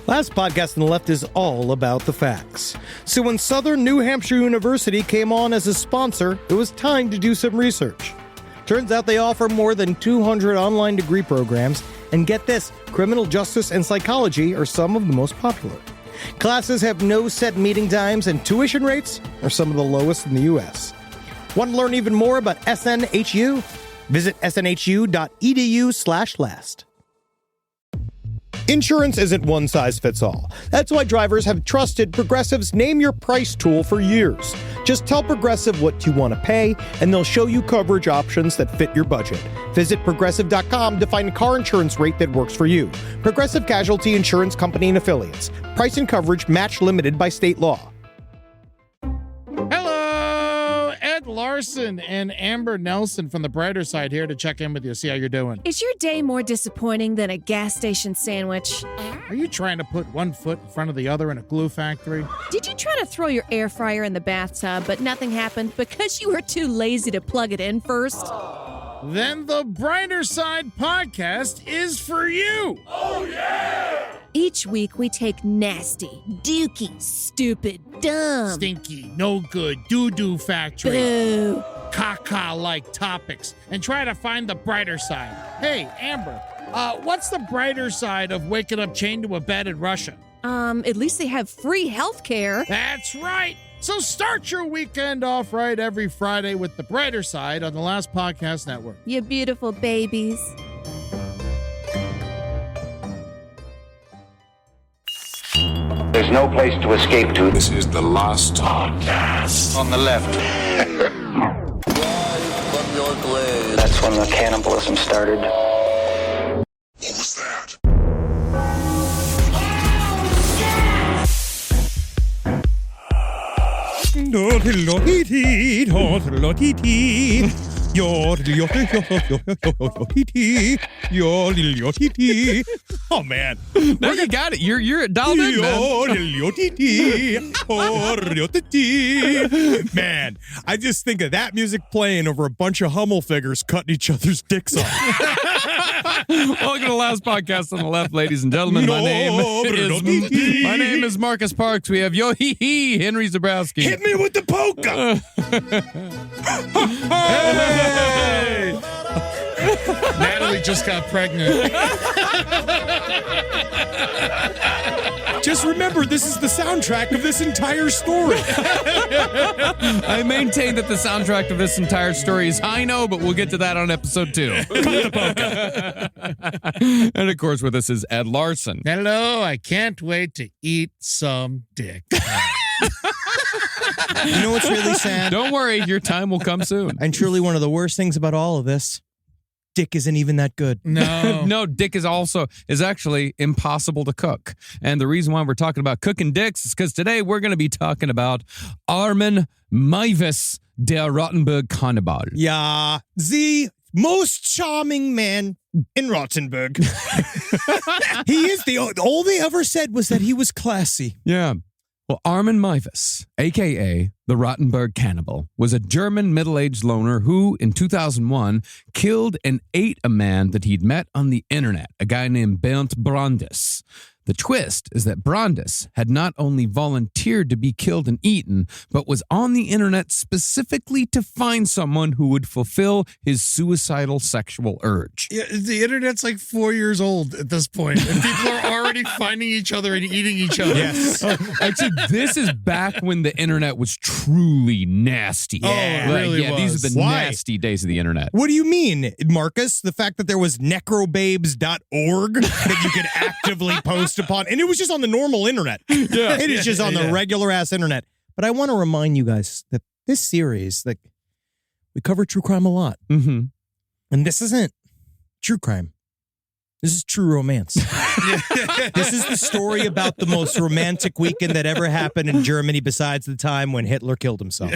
Last podcast on the left is all about the facts. So when Southern New Hampshire University came on as a sponsor, it was time to do some research. Turns out they offer more than 200 online degree programs, and get this, criminal justice and psychology are some of the most popular. Classes have no set meeting times, and tuition rates are some of the lowest in the U.S. Want to learn even more about SNHU? Visit snhu.edu/last. Insurance isn't one size fits all. That's why drivers have trusted Progressive's Name Your Price tool for years. Just tell Progressive what you want to pay, and they'll show you coverage options that fit your budget. Visit Progressive.com to find a car insurance rate that works for you. Progressive Casualty Insurance Company and Affiliates. Price and coverage match limited by state law. Hello, Ed Larson and Amber Nelson from the brighter side here to check in with you, see how you're doing. Is your day more disappointing than a gas station sandwich? Are you trying to put one foot in front of the other in a glue factory? Did you try to throw your air fryer in the bathtub, but nothing happened because you were too lazy to plug it in first? Then the Brighter Side podcast is for you. Oh, yeah! Each week we take nasty, dookie, stupid, dumb, stinky, no good, doo-doo factory, boo, caca-like topics and try to find the brighter side. Hey, Amber, what's the brighter side of waking up chained to a bed in Russia? At least they have free health care. That's right. So start your weekend off right every Friday with the brighter side on the Last Podcast Network. You beautiful babies. There's no place to escape to. This is the Last Podcast. On the left. That's when the cannibalism started. What was that? Oh, man. Now you got it. You're dialed in, man. Man, I just think of that music playing over a bunch of Hummel figures cutting each other's dicks off. Welcome to Last Podcast on the Left, ladies and gentlemen. My name is Marcus Parks. We have Yo-hee-hee, Henry Zabrowski. Hit me with the polka. Hey! Natalie just got pregnant. Just remember, this is the soundtrack of this entire story. I maintain that the soundtrack of this entire story is I Know, but we'll get to that on episode 2. And of course, with us is Ed Larson. Hello, I can't wait to eat some dick. You know what's really sad? Don't worry, your time will come soon. And truly one of the worst things about all of this, dick isn't even that good. No. No, dick is actually impossible to cook. And the reason why we're talking about cooking dicks is because today we're going to be talking about Armin Meiwes, der Rotenburg Cannibal. Yeah, the most charming man in Rotenburg. He is all they ever said was that he was classy. Yeah. Well, Armin Meiwes, a.k.a. the Rotenburg Cannibal, was a German middle-aged loner who, in 2001, killed and ate a man that he'd met on the internet, a guy named Bernd Brandes. The twist is that Brandes had not only volunteered to be killed and eaten, but was on the internet specifically to find someone who would fulfill his suicidal sexual urge. Yeah, the internet's like 4 years old at this point, and people are already finding each other and eating each other. Yes. Actually, this is back when the internet was truly nasty. Oh, it really was. These are the Why? nasty days of the internet. What do you mean, Marcus? The fact that there was necrobabes.org that you could actively post upon, and it was just on the normal internet. Yeah. It is just on the regular ass internet. But I want to remind you guys that this series, like, we cover true crime a lot. Mm-hmm. And this isn't true crime. This is true romance. This is the story about the most romantic weekend that ever happened in Germany besides the time when Hitler killed himself.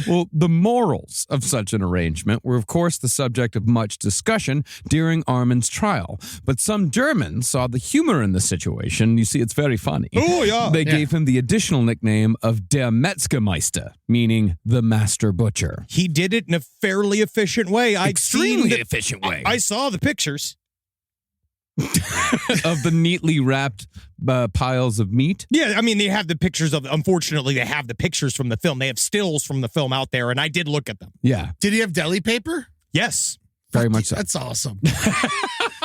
Well, the morals of such an arrangement were, of course, the subject of much discussion during Armin's trial. But some Germans saw the humor in the situation. You see, it's very funny. Oh, yeah. They gave him the additional nickname of der Metzgermeister, meaning the master butcher. He did it in a fairly efficient way. Extremely efficient way. I saw the pictures. of the neatly wrapped piles of meat. Yeah, I mean, they have the pictures of, unfortunately, they have the pictures from the film. They have stills from the film out there, and I did look at them. Yeah. Did he have deli paper? Yes. Very much so. That's awesome.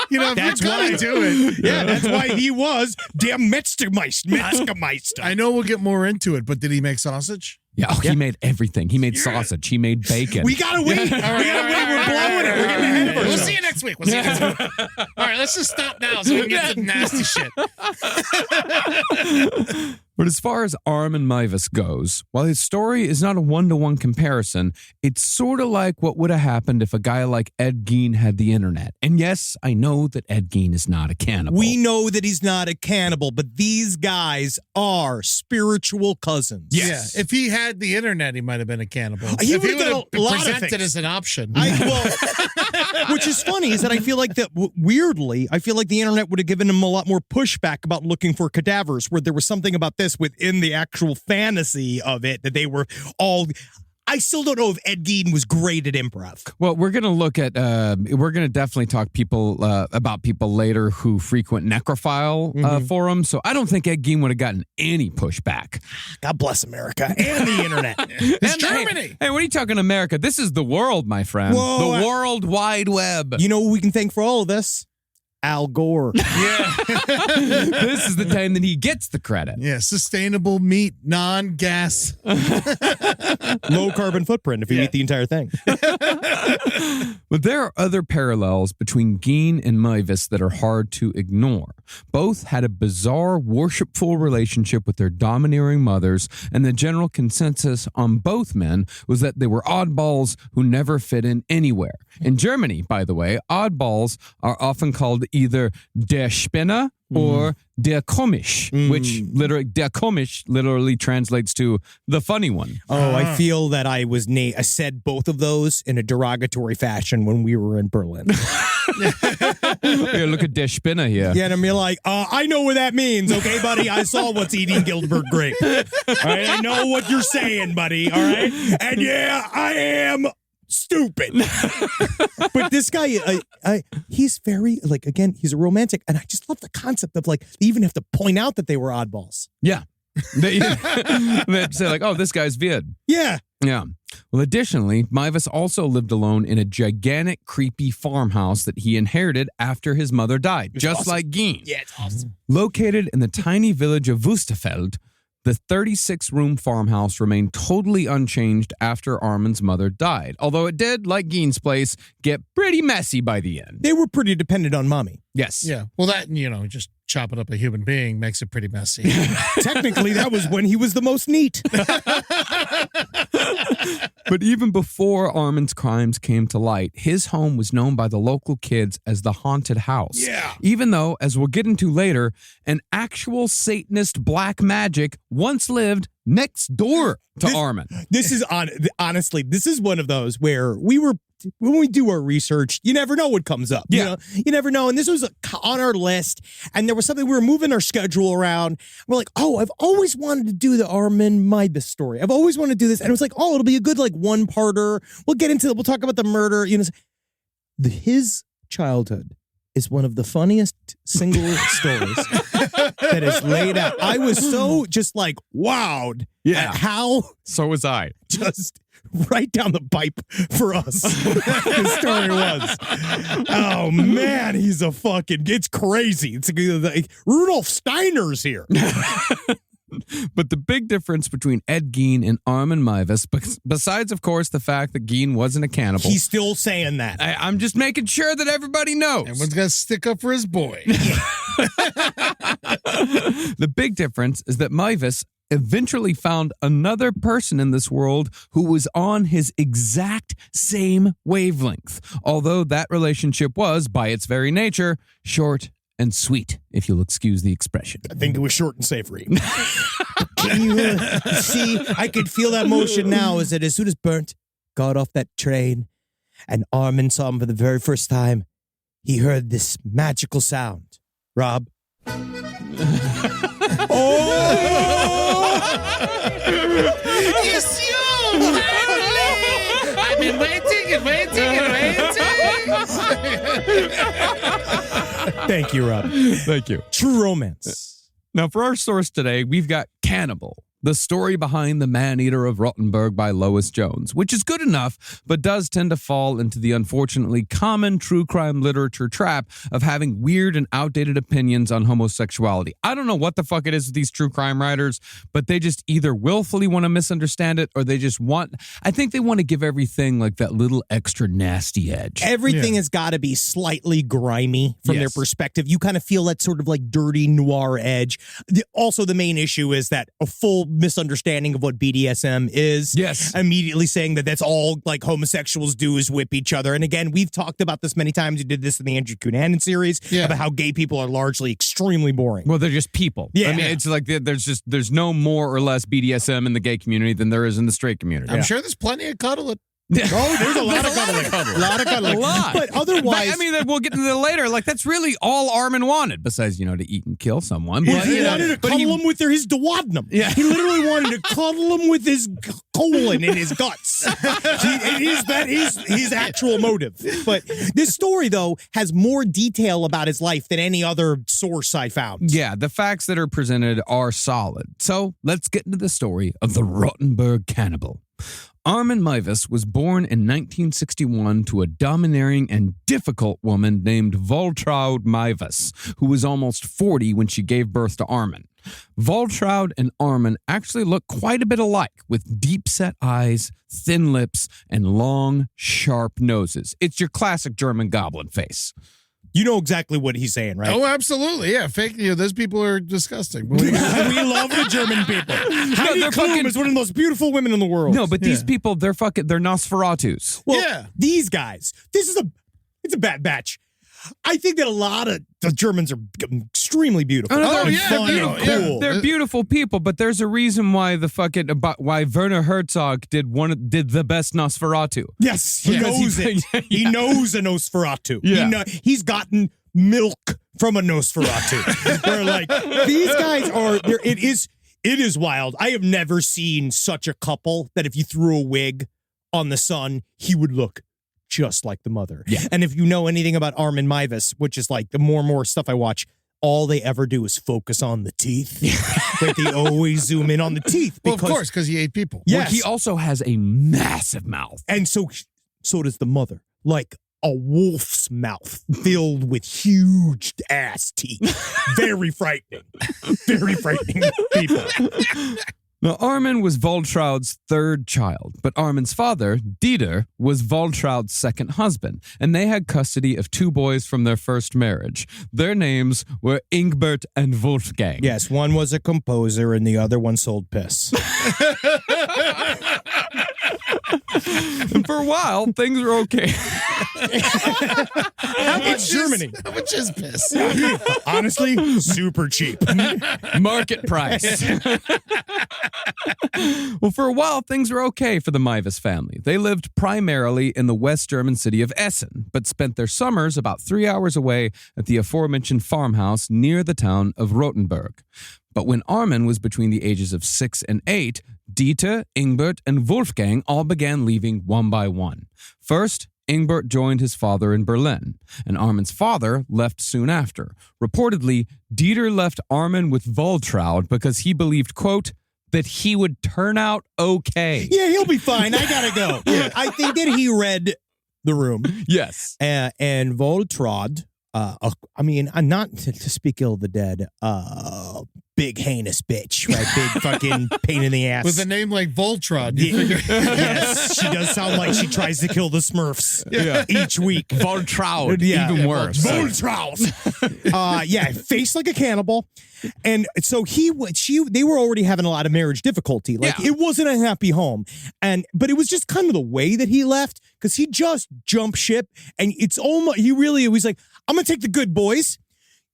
You know, That's if you're why gonna do it. Yeah, that's why he was der Metzgermeister. I know we'll get more into it, but did he make sausage? Yeah, he made everything. He made sausage. He made bacon. We gotta wait. We're blowing it. We're getting ahead of We'll ourselves. see you next week. All right, let's just stop now so we can get to the nasty shit. But as far as Armin Meiwes goes, while his story is not a one-to-one comparison, it's sort of like what would have happened if a guy like Ed Gein had the internet. And yes, I know that Ed Gein is not a cannibal. We know that he's not a cannibal, but these guys are spiritual cousins. Yes. Yeah, if he had the internet, he might have been a cannibal. He If would've done a lot of presented things. as an option. Which is funny is that I feel like that weirdly, I feel like the internet would have given him a lot more pushback about looking for cadavers, where there was something about this within the actual fantasy of it that they were all. I still don't know if Ed Gein was great at improv. Well, we're going to look at, we're going to definitely talk about people later who frequent necrophile forums. So I don't think Ed Gein would have gotten any pushback. God bless America and the internet. It's Germany. Hey, what are you talking America? This is the world, my friend. Whoa, the World Wide Web. You know what we can thank for all of this? Al Gore. Yeah. This is the time that he gets the credit. Yeah, sustainable meat, non-gas. Low carbon footprint if you eat the entire thing. But there are other parallels between Gein and Meiwes that are hard to ignore. Both had a bizarre, worshipful relationship with their domineering mothers, and the general consensus on both men was that they were oddballs who never fit in anywhere. In Germany, by the way, oddballs are often called either der Spinner or der Komisch, which der Komisch literally translates to the funny one. Oh, I feel that I said both of those in a derogatory fashion when we were in Berlin. Here, look at der Spinner here. Yeah, and I'm like, I know what that means, okay, buddy? I saw what's eating Gilbert grape. All right, I know what you're saying, buddy, all right? And yeah, I am stupid. But this guy, he's very, like, again, he's a romantic, and I just love the concept of, like, they even have to point out that they were oddballs. Yeah. They say, like, oh, this guy's weird. Yeah. Yeah. Well, additionally, Meiwes also lived alone in a gigantic, creepy farmhouse that he inherited after his mother died, just like Gein. Yeah, it's awesome. Located in the tiny village of Wusterfeld, the 36-room farmhouse remained totally unchanged after Armin's mother died, although it did, like Gein's place, get pretty messy by the end. They were pretty dependent on mommy. Yes. Yeah. Well, that, just chopping up a human being makes it pretty messy. Technically, that was when he was the most neat. But even before Armin's crimes came to light, his home was known by the local kids as the haunted house. Yeah. Even though, as we'll get into later, an actual Satanist black magic once lived next door to Armin. This is honestly, this is one of those where when we do our research, you never know what comes up. Yeah. You never know. And this was on our list, and there was something, we were moving our schedule around. We're like, oh, I've always wanted to do the Armin Meiwes story. I've always wanted to do this. And it was like, oh, it'll be a good, like, one-parter. We'll get into it. We'll talk about the murder. His childhood is one of the funniest single stories that is laid out. I was so just like wowed at how So was I. just right down the pipe for us the story was. Oh man, it's crazy. It's like Rudolf Steiner's here. But the big difference between Ed Gein and Armin Meiwes, besides, of course, the fact that Gein wasn't a cannibal. He's still saying that. I'm just making sure that everybody knows. Everyone's got to stick up for his boy. The big difference is that Meiwes eventually found another person in this world who was on his exact same wavelength, although that relationship was, by its very nature, short and sweet, if you'll excuse the expression. I think it was short and savory. Can you see? I could feel that motion now. Is that as soon as Burnt got off that train and Armin saw him for the very first time, he heard this magical sound. Rob. It's you! Finally! I've been waiting and waiting and waiting. Thank you, Rob. Thank you. True romance. Now, for our source today, we've got Cannibal, the story behind The Man-Eater of Rotenburg by Lois Jones, which is good enough, but does tend to fall into the unfortunately common true crime literature trap of having weird and outdated opinions on homosexuality. I don't know what the fuck it is with these true crime writers, but they just either willfully want to misunderstand it or they just I think they want to give everything like that little extra nasty edge. Everything has got to be slightly grimy from their perspective. You kind of feel that sort of like dirty noir edge. Also, the main issue is that a full misunderstanding of what BDSM is. Yes. Immediately saying that that's all like homosexuals do is whip each other. And again, we've talked about this many times. We did this in the Andrew Cunanan series about how gay people are largely extremely boring. Well, they're just people. Yeah. I mean, it's like there's no more or less BDSM in the gay community than there is in the straight community. I'm sure there's plenty of cuddling. Oh, there's a lot of cuddling. A lot of cuddling. A lot. But otherwise... I mean, we'll get into that later. Like, that's really all Armin wanted, besides, to eat and kill someone. He But, wanted to cuddle him with his duodenum. Yeah. He literally wanted to cuddle him with his colon in his guts. That is his actual motive. But this story, though, has more detail about his life than any other source I found. Yeah, the facts that are presented are solid. So let's get into the story of the Rotenburg Cannibal. Armin Meiwes was born in 1961 to a domineering and difficult woman named Waltraud Meiwes, who was almost 40 when she gave birth to Armin. Waltraud and Armin actually look quite a bit alike, with deep-set eyes, thin lips, and long, sharp noses. It's your classic German goblin face. You know exactly what he's saying, right? Oh, absolutely. Yeah, fake. Those people are disgusting. We love the German people. Heidi Klum is one of the most beautiful women in the world. No, but these people, they're Nosferatus. Well, these guys, it's a bad batch. I think that a lot of the Germans are extremely beautiful. Oh, and yeah, fun they're and beautiful. cool. They're beautiful people, but there's a reason why why Werner Herzog did the best Nosferatu. Yes, he knows it. He knows a Nosferatu. Yeah. He's gotten milk from a Nosferatu. They're like, these guys are. It is wild. I have never seen such a couple that if you threw a wig on the son, he would look just like the mother. Yeah. And if you know anything about Armin Meiwes, which is like the more and more stuff I watch, all they ever do is focus on the teeth. Like they always zoom in on the teeth. Well, of course, because he ate people. Yes. Well, he also has a massive mouth. And so does the mother. Like a wolf's mouth filled with huge ass teeth. Very frightening. Very frightening people. Now, Armin was Waltraud's third child, but Armin's father, Dieter, was Waltraud's second husband, and they had custody of two boys from their first marriage. Their names were Ingbert and Wolfgang. Yes, one was a composer and the other one sold piss. And for a while, things were okay. It's Germany. How much is piss? Honestly, super cheap. Market price. Well, for a while, things were okay for the Meiwes family. They lived primarily in the West German city of Essen, but spent their summers about 3 hours away at the aforementioned farmhouse near the town of Rotenburg. But when Armin was between the ages of 6 and 8, Dieter, Ingbert, and Wolfgang all began leaving one by one. First, Ingbert joined his father in Berlin, and Armin's father left soon after. Reportedly, Dieter left Armin with Waltraud because he believed, quote, that he would turn out okay. Yeah, he'll be fine. I gotta go. I think that he read the room. Yes. And Waltraud, I'm not to speak ill of the dead, big heinous bitch, right? Big fucking pain in the ass. With a name like Voltron. Yes, she does sound like she tries to kill the Smurfs each week. Waltraud, even worse. Waltraud. Face like a cannibal. And so they were already having a lot of marriage difficulty. Like it wasn't a happy home. But it was just kind of the way that he left, because he just jumped ship, and it's almost, he was like, I'm going to take the good boys.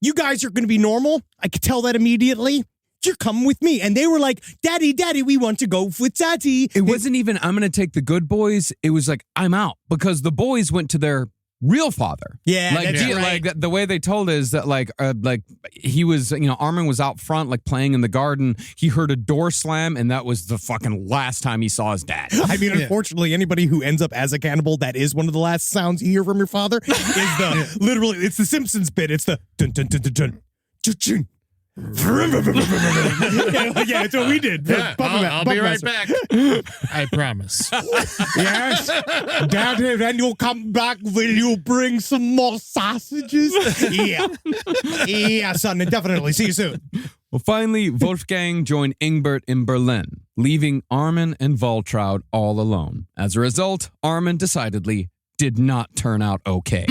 You guys are going to be normal. I could tell that immediately. You're coming with me. And they were like, Daddy, we want to go with Daddy. It wasn't even, I'm going to take the good boys. It was like, I'm out, because the boys went to their real father. Yeah, like, that's right. like the way they told is that like he was, Armin was out front like playing in the garden. He heard a door slam, and that was the fucking last time he saw his dad. I mean, unfortunately, anybody who ends up as a cannibal, that is one of the last sounds you hear from your father. Is literally, it's the Simpsons bit. It's the dun dun dun dun dun. Chun. Yeah, that's what we did. Yeah, I'll be right back. I promise. Yes, Daddy, when you come back, will you bring some more sausages? Yeah, son, definitely. See you soon. Well, finally, Wolfgang joined Ingbert in Berlin, leaving Armin and Waltraud all alone. As a result, Armin decidedly did not turn out okay.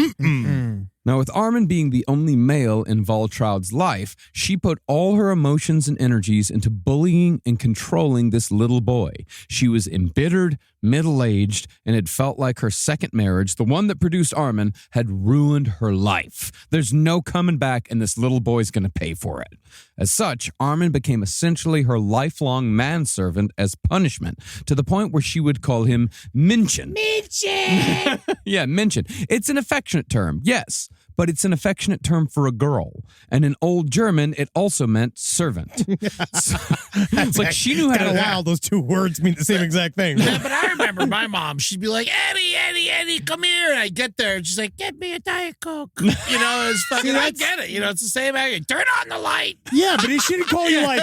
Now, with Armin being the only male in Waltraud's life, she put all her emotions and energies into bullying and controlling this little boy. She was embittered, middle-aged, and it felt like her second marriage, the one that produced Armin, had ruined her life. There's no coming back, and this little boy's going to pay for it. As such, Armin became essentially her lifelong manservant as punishment, to the point where she would call him Männchen. Männchen! Yeah, Männchen. It's an affectionate term, yes, but it's an affectionate term for a girl. And in Old German, it also meant servant. It's like she knew how to... Wow, those two words mean the same exact thing. Yeah, but I remember my mom, she'd be like, Eddie, come here. And I get there, and she's like, get me a Diet Coke. It's fucking, I get it. It's the same. Turn on the light. Yeah, but she didn't call you like,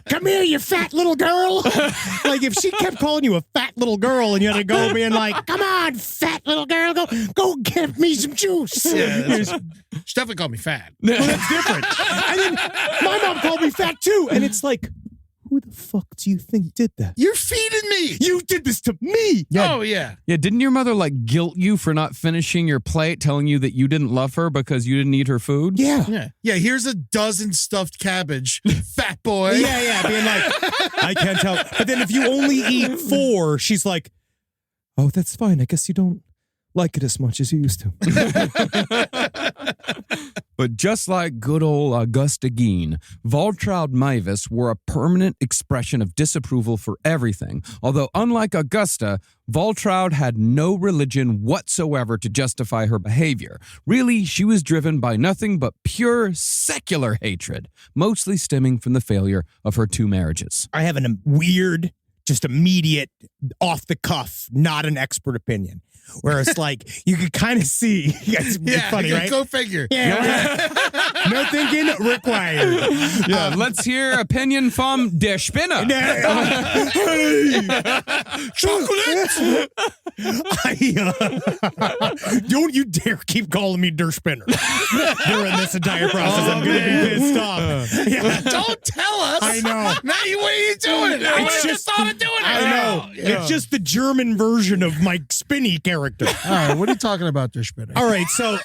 come here, you fat little girl. Like, if she kept calling you a fat little girl and you had to go being like, come on, fat little girl, go get me some juice. Yeah, she definitely called me fat. Well, that's different. And then my mom called me fat too. And it's like, who the fuck do you think did that? You're feeding me. You did this to me. Yeah. Oh, yeah. Yeah, didn't your mother like guilt you for not finishing your plate, telling you that you didn't love her because you didn't eat her food? Yeah. Yeah, here's a dozen stuffed cabbage, fat boy. Yeah, being like, I can't tell. But then if you only eat 4, she's like, oh, that's fine. I guess you don't like it as much as you used to. But just like good old Augusta Gein, Waltraud Meiwes were a permanent expression of disapproval for everything. Although unlike Augusta, Waltraud had no religion whatsoever to justify her behavior. Really, she was driven by nothing but pure secular hatred, mostly stemming from the failure of her 2 marriages. I have a weird, just immediate, off the cuff, not an expert opinion. Where it's like, you could kind of see. It's funny, right? Go figure. Yeah. No thinking required. Yeah, let's hear opinion from Der Spinner. Chocolate! Don't you dare keep calling me Der Spinner during this entire process. I'm going to be pissed off. Yeah. Don't tell us. I know. Now what are you doing? I just thought of doing it. I know. Yeah. It's just the German version of my Spinny character. All right, what are you talking about, Der Spinner? All right, so...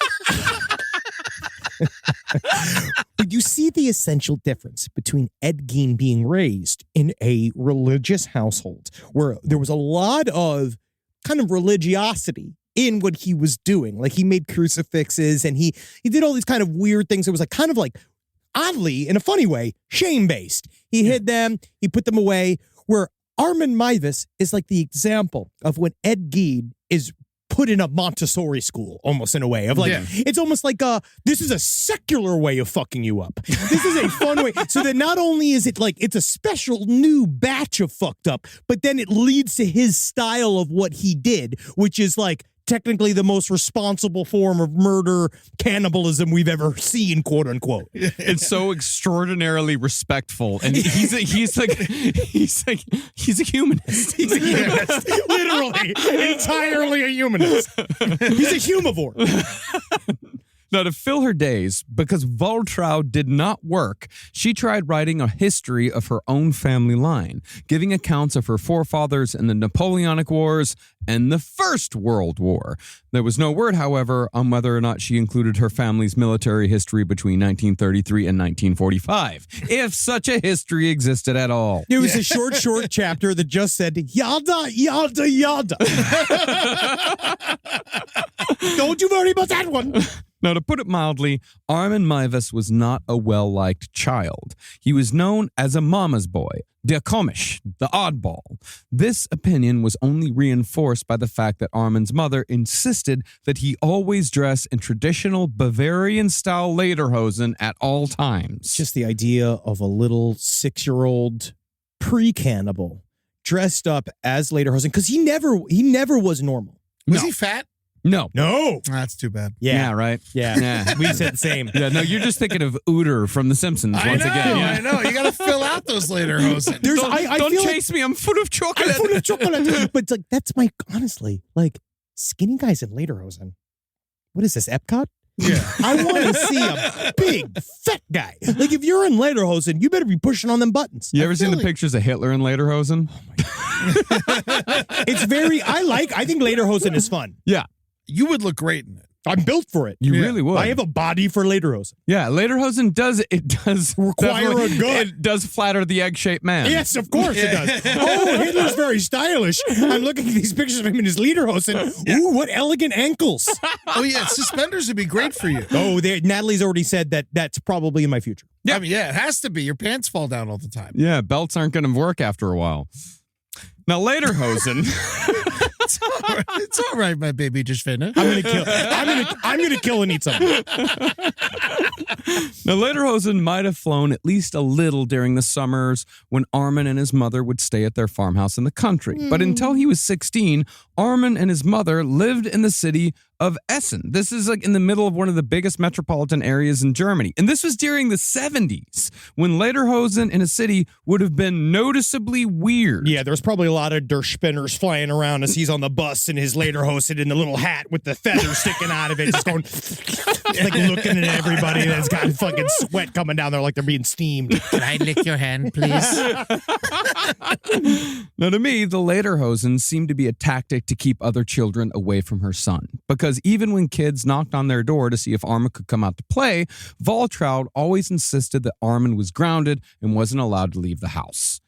But you see the essential difference between Ed Gein being raised in a religious household where there was a lot of kind of religiosity in what he was doing. Like, he made crucifixes and he did all these kind of weird things. It was like kind of like, oddly, in a funny way, shame-based. He hid them, he put them away, where Armin Meiwes is like the example of when Ed Gein is put in a Montessori school, almost in a way of like, it's almost like this is a secular way of fucking you up. This is a fun way. So that not only is it like, it's a special new batch of fucked up, but then it leads to his style of what he did, which is like technically the most responsible form of murder, cannibalism we've ever seen, quote unquote. It's so extraordinarily respectful, and he's a humanist. He's a humanist, literally, entirely a humanist. He's a humivore. Now, to fill her days, because Waltraud did not work, she tried writing a history of her own family line, giving accounts of her forefathers in the Napoleonic Wars and the First World War. There was no word, however, on whether or not she included her family's military history between 1933 and 1945, if such a history existed at all. It was a short chapter that just said, yada, yada, yada. Don't you worry about that one. Now, to put it mildly, Armin Meiwes was not a well-liked child. He was known as a mama's boy, der Komisch, the oddball. This opinion was only reinforced by the fact that Armin's mother insisted that he always dress in traditional Bavarian-style lederhosen at all times. Just the idea of a little 6-year-old pre-cannibal dressed up as lederhosen, because he never was normal. Was he fat? No. No. That's too bad. Yeah, right? Yeah. We said the same. Yeah, no, you're just thinking of Uter from The Simpsons once again. Yeah. I know. You got to fill out those later hosen. Don't feel chase me. I'm full of chocolate. I'm full of chocolate. But it's like, that's my, honestly, like, skinny guys in lederhosen. What is this, Epcot? Yeah. I want to see a big, fat guy. Like, if you're in lederhosen, you better be pushing on them buttons. You ever seen the pictures of Hitler in lederhosen? Oh, my God. It's very, I think lederhosen is fun. Yeah. You would look great in it. I'm built for it. You really would. I have a body for lederhosen. Yeah, lederhosen does Require a gut. It does flatter the egg-shaped man. Yes, of course it does. Oh, Hitler's very stylish. I'm looking at these pictures of him in his lederhosen. Ooh, what elegant ankles. Oh, yeah. Suspenders would be great for you. Oh, Natalie's already said that's probably in my future. Yeah. I mean, yeah, it has to be. Your pants fall down all the time. Yeah, belts aren't going to work after a while. Now, lederhosen... It's all right, my baby just finished. I'm gonna kill and eat something. Now, lederhosen might have flown at least a little during the summers when Armin and his mother would stay at their farmhouse in the country. But until he was 16, Armin and his mother lived in the city of Essen. This is like in the middle of one of the biggest metropolitan areas in Germany. And this was during the 70s, when lederhosen in a city would have been noticeably weird. Yeah, there's probably a lot of der spinners flying around as he's on the bus in his lederhosen in the little hat with the feather sticking out of it, just going, like looking at everybody that's got fucking sweat coming down there like they're being steamed. Can I lick your hand, please? Now, to me, the lederhosen seemed to be a tactic to keep other children away from her son. Because even when kids knocked on their door to see if Armin could come out to play, Waltraud always insisted that Armin was grounded and wasn't allowed to leave the house.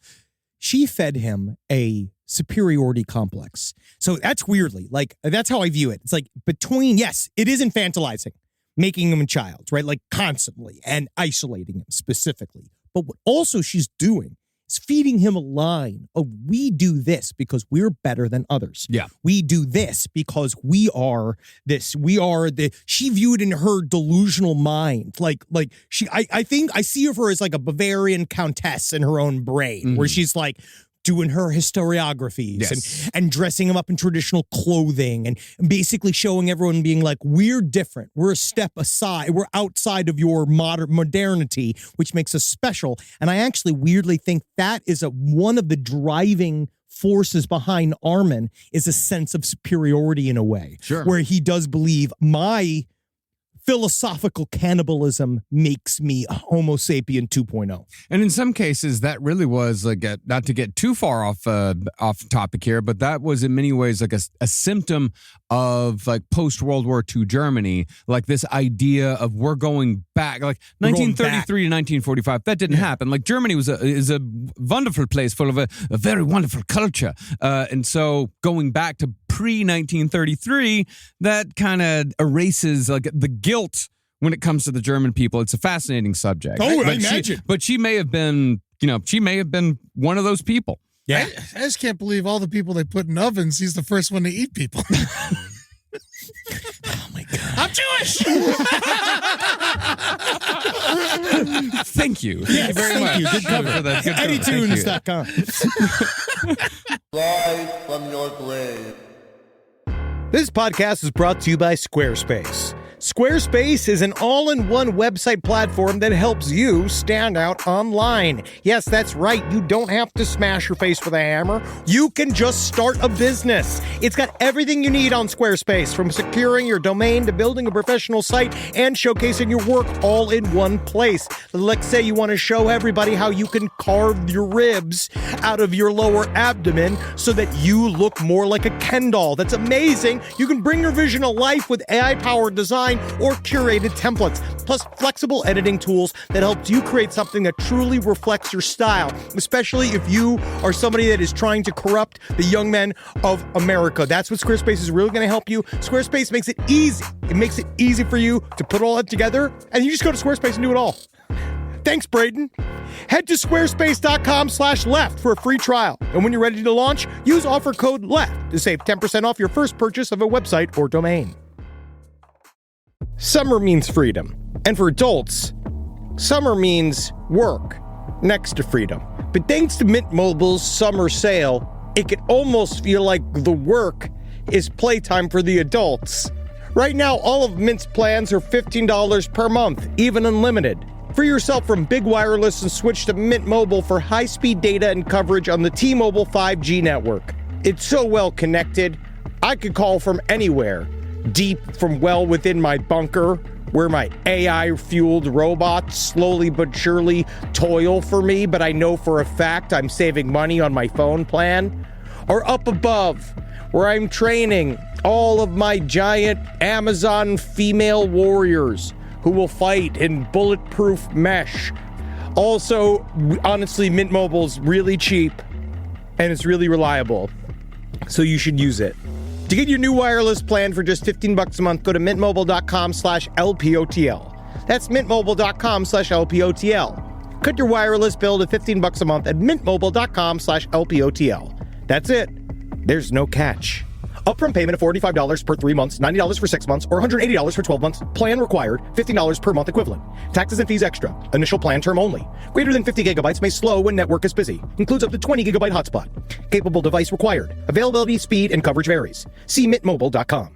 She fed him a superiority complex. So that's weirdly, like, that's how I view it. It's like yes, it is infantilizing, making him a child, right? Like constantly and isolating him specifically. But what also she's doing is feeding him a line of, we do this because we're better than others. Yeah. We do this because we are this. She viewed in her delusional mind, I think I see her as like a Bavarian countess in her own brain, where she's like, doing her historiographies and dressing them up in traditional clothing and basically showing everyone, being like, we're different. We're a step aside. We're outside of your modernity, which makes us special. And I actually weirdly think that is one of the driving forces behind Armin, is a sense of superiority in a way. Sure. Where he does believe my philosophical cannibalism makes me a Homo sapien 2.0. And in some cases, that really was like not to get too far off topic here, but that was in many ways like a symptom of like post-World War II Germany, like this idea of we're going back, like 1933 to 1945. That didn't happen. Like Germany is a wonderful place full of a very wonderful culture. And so going back to pre-1933, that kind of erases like the guilt when it comes to the German people. It's a fascinating subject. Oh, I imagine. But she may have been, one of those people. Yeah. I just can't believe all the people they put in ovens, he's the first one to eat people. Oh my God. I'm Jewish! Thank you. Yes, very much. thank you. Good cover. For that. Good cover. EddieTunes.com. Live from your grave. This podcast is brought to you by Squarespace. Squarespace is an all-in-one website platform that helps you stand out online. Yes, that's right. You don't have to smash your face with a hammer. You can just start a business. It's got everything you need on Squarespace, from securing your domain to building a professional site and showcasing your work all in one place. Let's say you want to show everybody how you can carve your ribs out of your lower abdomen so that you look more like a Ken doll. That's amazing. You can bring your vision to life with AI-powered design design or curated templates, plus flexible editing tools that helps you create something that truly reflects your style, especially if you are somebody that is trying to corrupt the young men of America. That's what Squarespace is really going to help you. Squarespace makes it easy. It makes it easy for you to put all that together, and you just go to Squarespace and do it all. Thanks, Braden. Head to squarespace.com/left for a free trial. And when you're ready to launch, use offer code LEFT to save 10% off your first purchase of a website or domain. Summer means freedom. And for adults, summer means work next to freedom. But thanks to Mint Mobile's summer sale, it can almost feel like the work is playtime for the adults. Right now, all of Mint's plans are $15 per month, even unlimited. Free yourself from big wireless and switch to Mint Mobile for high-speed data and coverage on the T-Mobile 5G network. It's so well connected, I could call from anywhere. Deep from well within my bunker, where my AI-fueled robots slowly but surely toil for me, but I know for a fact I'm saving money on my phone plan. Or up above, where I'm training all of my giant Amazon female warriors who will fight in bulletproof mesh. Also, honestly, Mint Mobile's really cheap and it's really reliable, so you should use it. To get your new wireless plan for just $15 a month, go to mintmobile.com/LPOTL. That's mintmobile.com/LPOTL. Cut your wireless bill to $15 a month at mintmobile.com/LPOTL. That's it. There's no catch. Upfront payment of $45 per 3 months, $90 for 6 months, or $180 for 12 months. Plan required, $15 per month equivalent. Taxes and fees extra. Initial plan term only. Greater than 50 gigabytes may slow when network is busy. Includes up to 20 gigabyte hotspot. Capable device required. Availability, speed, and coverage varies. See mintmobile.com.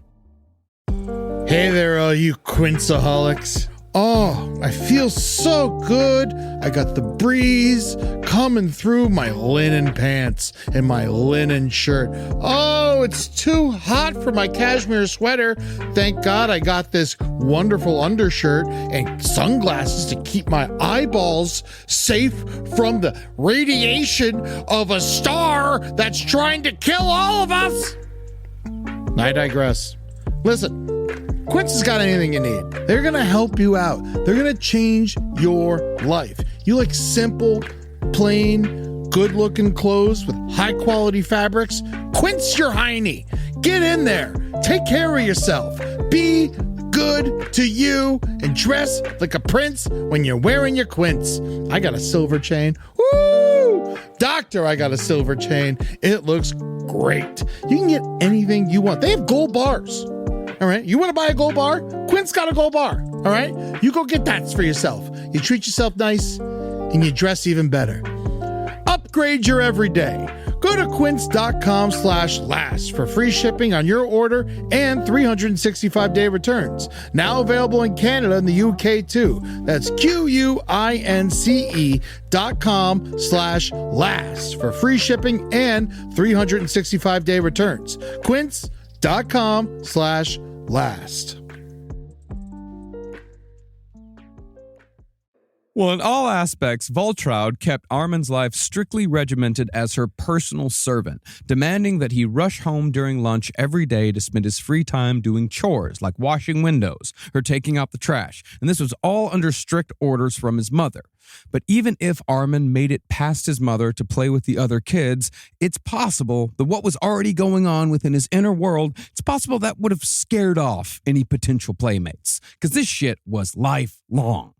Hey there, all you Quinceaholics. Oh, I feel so good. I got the breeze coming through my linen pants and my linen shirt. Oh, it's too hot for my cashmere sweater. Thank God I got this wonderful undershirt and sunglasses to keep my eyeballs safe from the radiation of a star that's trying to kill all of us. I digress. Listen. Quince has got anything you need. They're going to help you out. They're going to change your life. You like simple, plain, good-looking clothes with high-quality fabrics? Quince your hiney. Get in there. Take care of yourself. Be good to you and dress like a prince when you're wearing your quince. I got a silver chain. Woo! Doctor, I got a silver chain. It looks great. You can get anything you want. They have gold bars. All right, you want to buy a gold bar? Quince got a gold bar. All right, you go get that for yourself. You treat yourself nice and you dress even better. Upgrade your everyday. Go to quince.com/last for free shipping on your order and 365-day returns. Now available in Canada and the UK too. That's QUINCE.com/last for free shipping and 365-day returns. Quince.com/last. Well, in all aspects, Voltraud kept Armin's life strictly regimented as her personal servant, demanding that he rush home during lunch every day to spend his free time doing chores like washing windows or taking out the trash, and this was all under strict orders from his mother. But even if Armin made it past his mother to play with the other kids, it's possible that what was already going on within his inner world, it's possible that would have scared off any potential playmates, because this shit was lifelong.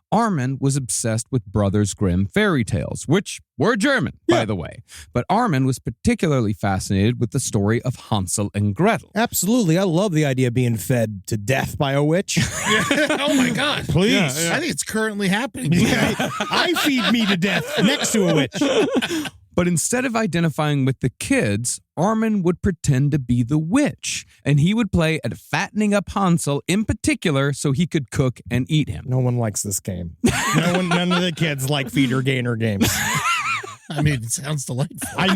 Armin was obsessed with Brothers Grimm fairy tales, which were German, by the way. But Armin was particularly fascinated with the story of Hansel and Gretel. Absolutely. I love the idea of being fed to death by a witch. Oh, my God. Please. Yeah. I think it's currently happening. I feed me to death next to a witch. But instead of identifying with the kids, Armin would pretend to be the witch, and he would play at fattening up Hansel in particular so he could cook and eat him. No one likes this game. None of the kids like feeder gainer games. I mean, it sounds delightful. I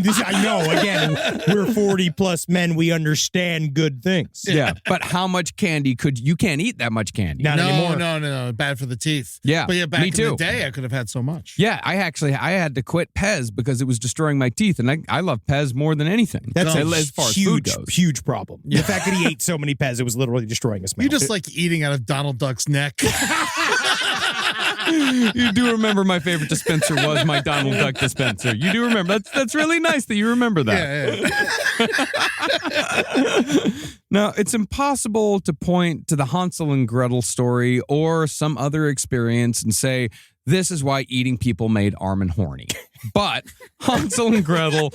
know. Again, we're 40-plus men. We understand good things. Yeah, but how much candy you can't eat that much candy. Not anymore. No. Bad for the teeth. Yeah, But yeah, back me in too. the day, I could have had so much. Yeah, I had to quit Pez because it was destroying my teeth, and I love Pez more than anything. That's as far as food goes. Huge problem. The fact that he ate so many Pez, it was literally destroying his mouth. You just like eating out of Donald Duck's neck. You do remember my favorite dispenser was my Donald Duck dispenser. You do remember. That's really nice that you remember that. Yeah. Now, it's impossible to point to the Hansel and Gretel story or some other experience and say, this is why eating people made Armin horny. But Hansel and Gretel...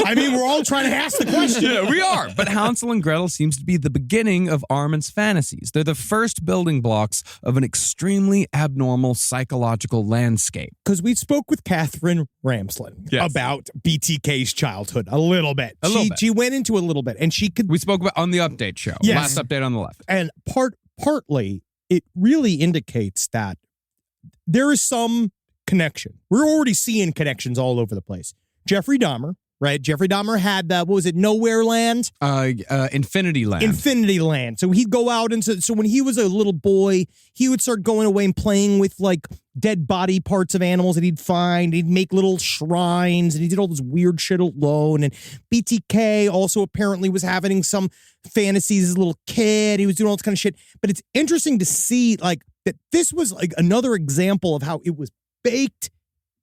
I mean, we're all trying to ask the question. Yeah, we are. But Hansel and Gretel seems to be the beginning of Armin's fantasies. They're the first building blocks of an extremely abnormal psychological landscape. Because we spoke with Catherine Ramslin about BTK's childhood a little bit. She went into a little bit, and she could... We spoke about on the update show. Yes. Last update on the left. And partly, it really indicates that there is some connection. We're already seeing connections all over the place. Jeffrey Dahmer, right? Jeffrey Dahmer had what was it, Nowhere Land? Infinity Land. Infinity Land. So he'd go out and so when he was a little boy, he would start going away and playing with like dead body parts of animals that he'd find. He'd make little shrines and he did all this weird shit alone. And BTK also apparently was having some fantasies as a little kid. He was doing all this kind of shit. But it's interesting to see like that this was like another example of how it was baked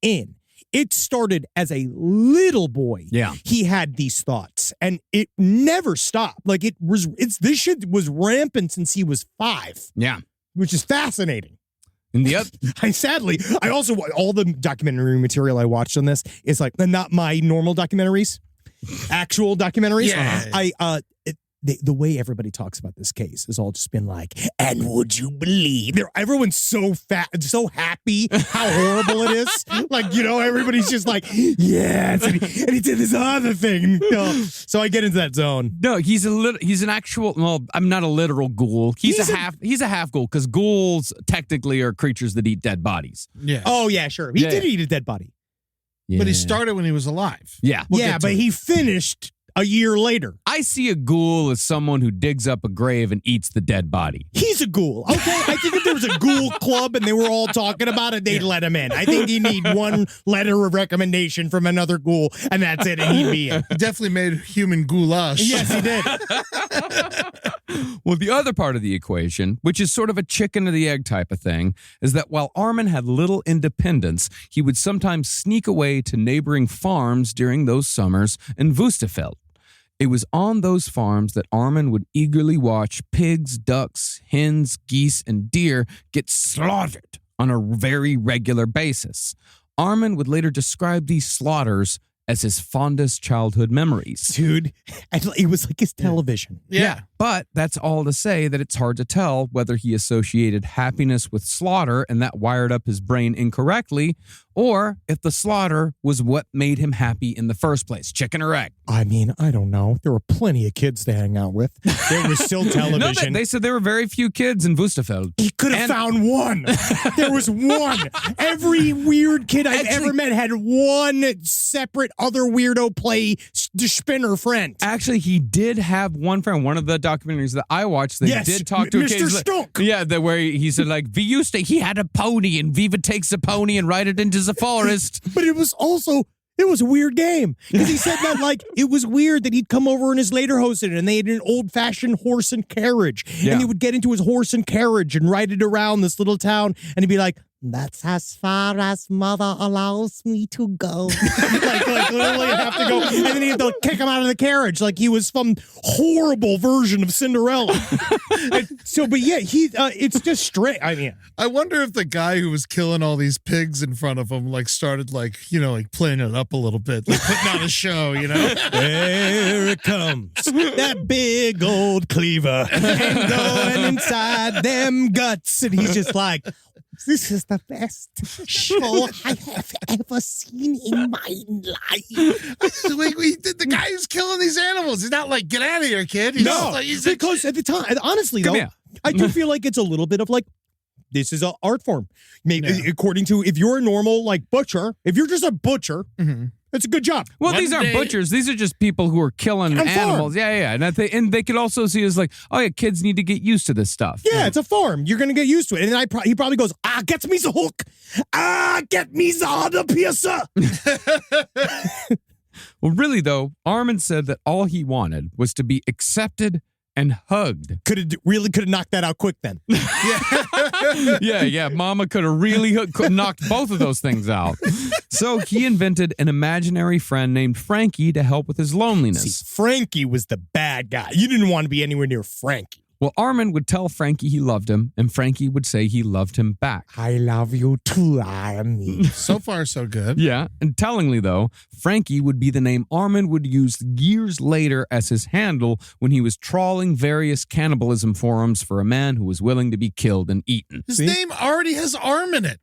in. It started as a little boy. Yeah. He had these thoughts and it never stopped. Like this shit was rampant since he was 5. Yeah. Which is fascinating. In the I also, all the documentary material I watched on this is like, not my normal documentaries, actual documentaries. Yeah. The way everybody talks about this case has all just been like, and would you believe? Everyone's so so happy how horrible it is. Like, everybody's just like, yes, and he did this other thing. So I get into that zone. No, he's an actual. Well, I'm not a literal ghoul. He's a half ghoul because ghouls technically are creatures that eat dead bodies. Yeah. Oh yeah, sure. He did eat a dead body. Yeah. But he started when he was alive. Yeah. But he finished a year later. I see a ghoul as someone who digs up a grave and eats the dead body. He's a ghoul. Okay, I think if there was a ghoul club and they were all talking about it, they'd let him in. I think you need one letter of recommendation from another ghoul, and that's it, and he'd be in. He definitely made human goulash. Yes, he did. Well, the other part of the equation, which is sort of a chicken or the egg type of thing, is that while Armin had little independence, he would sometimes sneak away to neighboring farms during those summers in Wüstefeld. It was on those farms that Armin would eagerly watch pigs, ducks, hens, geese, and deer get slaughtered on a very regular basis. Armin would later describe these slaughters as his fondest childhood memories. Dude, it was like his television. Yeah. But that's all to say that it's hard to tell whether he associated happiness with slaughter and that wired up his brain incorrectly, or if the slaughter was what made him happy in the first place. Chicken or egg? I mean, I don't know. There were plenty of kids to hang out with. There was still television. No, they said there were very few kids in Wüstefeld. He could have found one. There was one. Every weird kid I've ever met had one separate other weirdo play the spinner friend. Actually, he did have one friend. One of the documentaries that I watched, they did talk to a kid. Mr. Stunk. Yeah, where he said, like, he had a pony, and Viva takes a pony and ride it into the forest. But it was a weird game. Because he said that, like, it was weird that he'd come over and his later hosted it, and they had an old-fashioned horse and carriage. Yeah. And he would get into his horse and carriage and ride it around this little town, and he'd be like, that's as far as mother allows me to go. like literally have to go. And then he had to kick him out of the carriage like he was some horrible version of Cinderella. But yeah, it's just straight. I mean, I wonder if the guy who was killing all these pigs in front of him, like, started, like, playing it up a little bit, like putting on a show, There it comes. That big old cleaver. And going inside them guts. And he's just like, this is the best show I have ever seen in my life. The guy who's killing these animals, he's not like, get out of here, kid. Because at the time, honestly, though, I do feel like it's a little bit of like this is an art form. Maybe according to, if you're a normal like butcher, if you're just a butcher, it's a good job. Well, these aren't butchers. These are just people who are killing animals. Yeah. And they could also see as like, oh yeah, kids need to get used to this stuff. Yeah, it's a farm. You're going to get used to it. And then he probably goes, get me the hook. Get me the piercer. Well, really though, Armin said that all he wanted was to be accepted and hugged. Could have knocked that out quick then. Yeah. Mama could have really knocked both of those things out. So he invented an imaginary friend named Frankie to help with his loneliness. See, Frankie was the bad guy. You didn't want to be anywhere near Frankie. Well, Armin would tell Frankie he loved him, and Frankie would say he loved him back. I love you too, Armin. So far, so good. Yeah, and tellingly though, Frankie would be the name Armin would use years later as his handle when he was trawling various cannibalism forums for a man who was willing to be killed and eaten. His name already has Arm in it.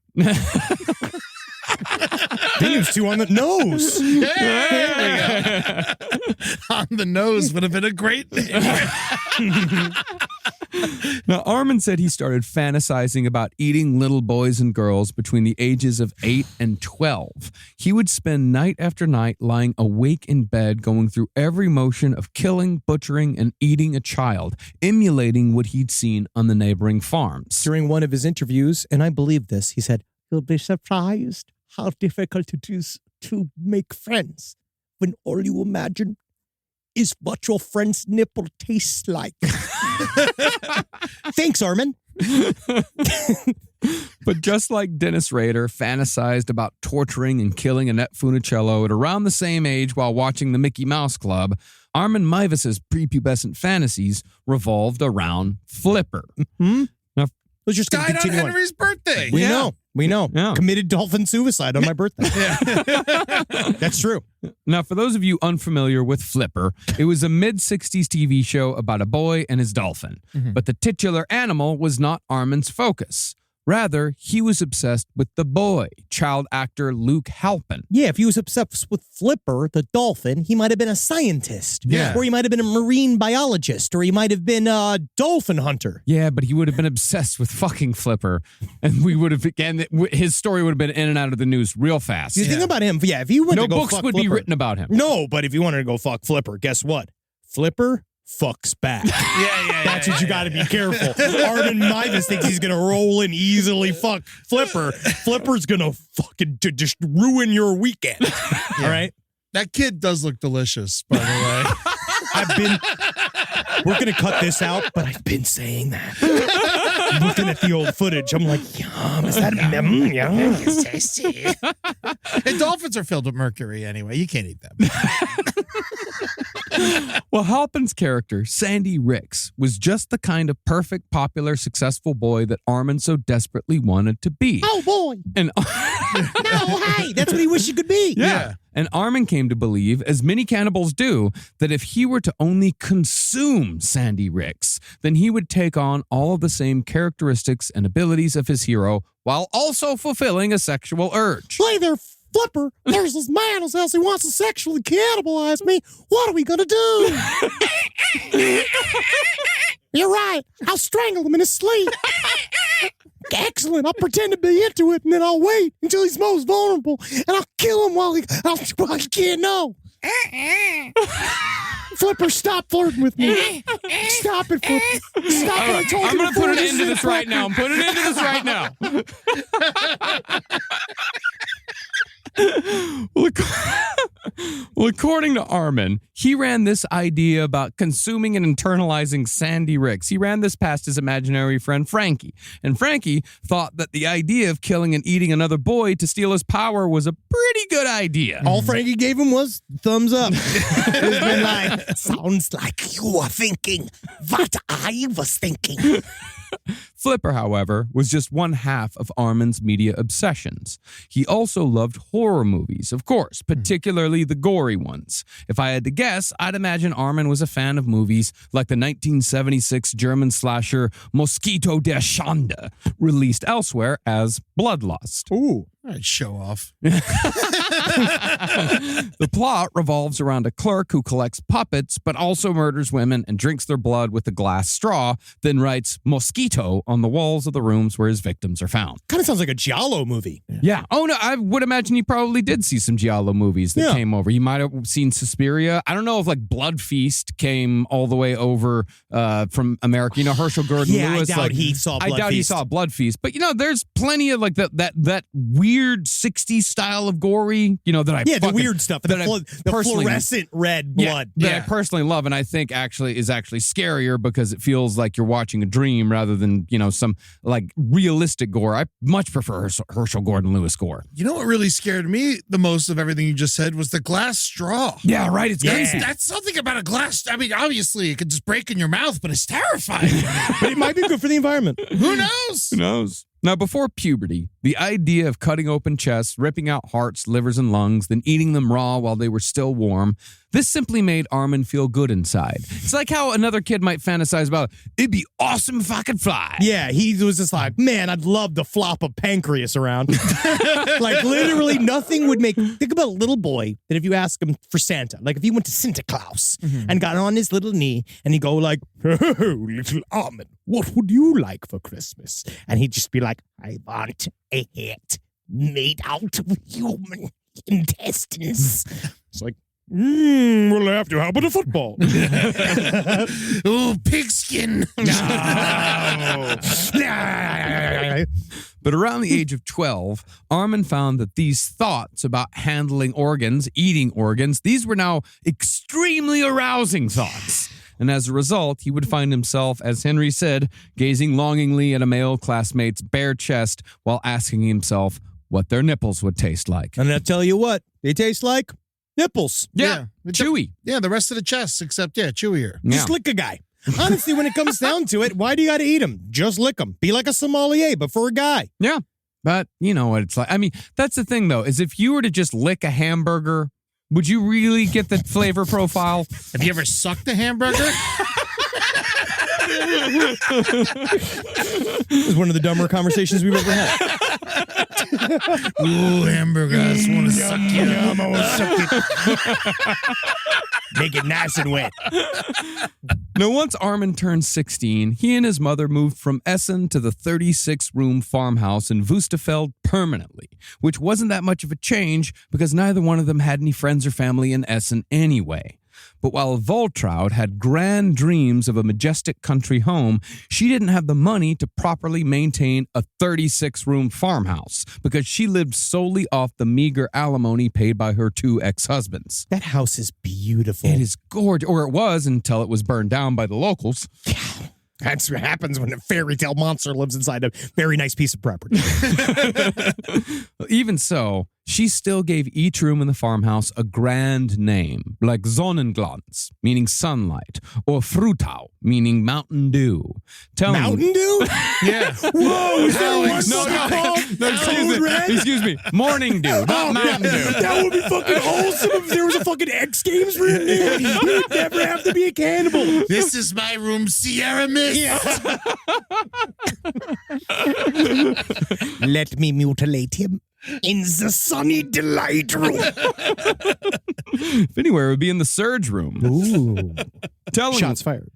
Then he was too on the nose. Yeah. On the nose would have been a great name. Now, Armin said he started fantasizing about eating little boys and girls between the ages of 8 and 12. He would spend night after night lying awake in bed, going through every motion of killing, butchering, and eating a child, emulating what he'd seen on the neighboring farms. During one of his interviews, and I believe this, he said, "You'll be surprised how difficult it is to make friends when all you imagine is what your friend's nipple tastes like." Thanks, Armin. But just like Dennis Rader fantasized about torturing and killing Annette Funicello at around the same age while watching the Mickey Mouse Club, Armin Meiwes' prepubescent fantasies revolved around Flipper. Now, was just died on Henry's birthday. We know. Yeah. Committed dolphin suicide on my birthday. That's true. Now, for those of you unfamiliar with Flipper, it was a mid-60s TV show about a boy and his dolphin. But the titular animal was not Armin's focus. Rather, he was obsessed with the boy, child actor Luke Halpin. Yeah, if he was obsessed with Flipper, the dolphin, he might have been a scientist. Yeah. Or he might have been a marine biologist. Or he might have been a dolphin hunter. Yeah, but he would have been obsessed with fucking Flipper. And we would have, again, his story would have been in and out of the news real fast. You think about him, if he went No to go books fuck would be Flipper- written about him. No, but if you wanted to go fuck Flipper, guess what? Flipper fucks back. That's what you got to be careful. Armin Meiwes thinks he's going to roll and easily fuck Flipper. Flipper's going to fucking just ruin your weekend. All right? That kid does look delicious, by the way. We're going to cut this out, but I've been saying that. I'm looking at the old footage. I'm like, yum, is that yum? It's tasty. And dolphins are filled with mercury anyway. You can't eat them. Well, Halpin's character, Sandy Ricks, was just the kind of perfect, popular, successful boy that Armin so desperately wanted to be. Oh, boy. And No, hey, that's what he wished he could be. Yeah. And Armin came to believe, as many cannibals do, that if he were to only consume Sandy Ricks, then he would take on all of the same characteristics and abilities of his hero while also fulfilling a sexual urge. Hey there, Flipper. There's this man who says he wants to sexually cannibalize me. What are we going to do? You're right. I'll strangle him in his sleep. Excellent. I'll pretend to be into it, and then I'll wait until he's most vulnerable, and I'll kill him while he can't know. Flipper, stop flirting with me. Stop it, Flipper. Stop it. I'm going to put an end to this right now. I'm putting an end to this right now. Well, according to Armin, he ran this idea about consuming and internalizing Sandy Ricks. He ran this past his imaginary friend Frankie. And Frankie thought that the idea of killing and eating another boy to steal his power was a pretty good idea. All Frankie gave him was thumbs up. It's been like, sounds like you are thinking what I was thinking. Flipper, however, was just one half of Armin's media obsessions. He also loved horror movies, of course, particularly the gory ones. If I had to guess, I'd imagine Armin was a fan of movies like the 1976 German slasher Mosquito der Schande, released elsewhere as Bloodlust. Ooh. All right, show off. The plot revolves around a clerk who collects puppets, but also murders women and drinks their blood with a glass straw, then writes mosquito on the walls of the rooms where his victims are found. Kind of sounds like a Giallo movie. Yeah. Oh, no, I would imagine he probably did see some Giallo movies that came over. He might have seen Suspiria. I don't know if, like, Blood Feast came all the way over from America. You know, Herschel Gordon Lewis. I doubt he saw Blood Feast. I doubt he saw Blood Feast. But, you know, there's plenty of, like, that weird 60s style of gory, you know, that I the weird stuff, the fluorescent red blood. That I personally love, and I think actually is scarier because it feels like you're watching a dream rather than, you know, some like realistic gore. I much prefer Herschel Gordon Lewis gore. You know what really scared me the most of everything you just said was the glass straw. Yeah, right. It's crazy. That's something about a glass. I mean, obviously it could just break in your mouth, but it's terrifying. But it might be good for the environment. Who knows? Who knows? Now, before puberty, the idea of cutting open chests, ripping out hearts, livers, and lungs, then eating them raw while they were still warm, this simply made Armin feel good inside. It's like how another kid might fantasize about, it'd be awesome if I could fly. Yeah, he was just like, man, I'd love to flop a pancreas around. Like, literally nothing would make... Think about a little boy that if you ask him for Santa, like if he went to Santa Claus and got on his little knee and he'd go like, oh, little Armin, what would you like for Christmas? And he'd just be like, I want a hat made out of human intestines. It's like, we'll have to. How about a football? Oh, pigskin. But around the age of 12, Armin found that these thoughts about handling organs, eating organs, these were now extremely arousing thoughts. And as a result, he would find himself, as Henry said, gazing longingly at a male classmate's bare chest while asking himself what their nipples would taste like. And I'll tell you what, they taste like nipples. Yeah. Chewy. Yeah, the rest of the chest, except, chewier. Just lick a guy. Honestly, when it comes down to it, why do you got to eat them? Just lick them. Be like a sommelier, but for a guy. Yeah. But you know what it's like. I mean, that's the thing, though, is if you were to just lick a hamburger, would you really get the flavor profile? Have you ever sucked a hamburger? It was one of the dumber conversations we've ever had. Ooh, hamburger. I just want to suck you. I want to suck it. Make it nice and wet. Now, once Armin turned 16, he and his mother moved from Essen to the 36-room farmhouse in Wustefeld permanently, which wasn't that much of a change because neither one of them had any friends or family in Essen anyway. But while Waltraud had grand dreams of a majestic country home, she didn't have the money to properly maintain a 36-room farmhouse because she lived solely off the meager alimony paid by her two ex-husbands. That house is beautiful. It is gorgeous, or it was until it was burned down by the locals. That's what happens when a fairy tale monster lives inside a very nice piece of property. Even so, she still gave each room in the farmhouse a grand name, like Sonnenglanz, meaning sunlight, or Frutau, meaning Mountain Dew. Mountain Dew? Yeah. Whoa, is that called? Excuse me. Morning Dew, not Mountain Dew. That would be fucking wholesome if there was a fucking X Games written in. You'd never have to be a cannibal. This is my room, Sierra Mist. Let me mutilate him in the sunny delight room. If anywhere, it would be in the surge room. Ooh. Shots fired.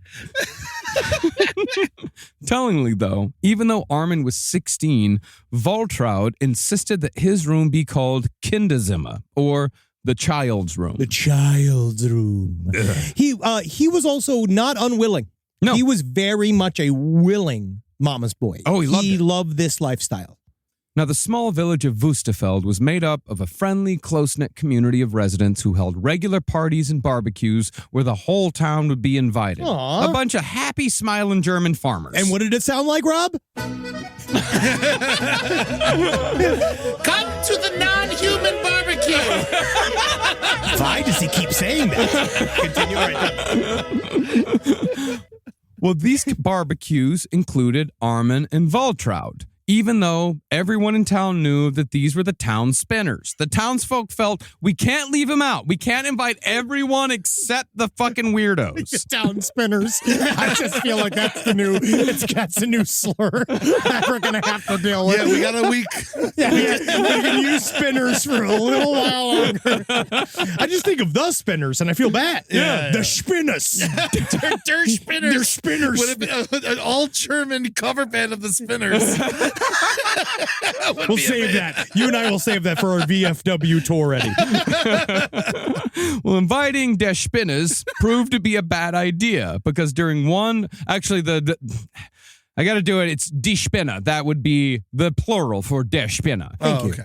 Tellingly, though, even though Armin was 16, Waltraud insisted that his room be called Kinderzimmer, or the child's room. The child's room. He was also not unwilling. No. He was very much a willing mama's boy. Oh, he loved this lifestyle. Now, the small village of Wustefeld was made up of a friendly, close-knit community of residents who held regular parties and barbecues where the whole town would be invited. Aww. A bunch of happy, smiling German farmers. And what did it sound like, Rob? Come to the non-human barbecue. Why does he keep saying that? Continue right. Well, these barbecues included Armin and Waltraud. even though everyone in town knew that these were the town spinners. The townsfolk felt, we can't leave them out. We can't invite everyone except the fucking weirdos. Town spinners. I just feel like that's a new slur that we're going to have to deal with. Yeah, we got a week. Yeah, we can use spinners for a little while longer. I just think of the spinners and I feel bad. Yeah. The spinners. Der Spinners. They're spinners. Would it be an all-German cover band of the Spinners? We'll save that. You and I will save that for our VFW tour, Eddie. Well, inviting Der Spinners proved to be a bad idea because during one, actually I got to do it. It's Die Spinner. That would be the plural for Der Spinner. Thank you. Okay.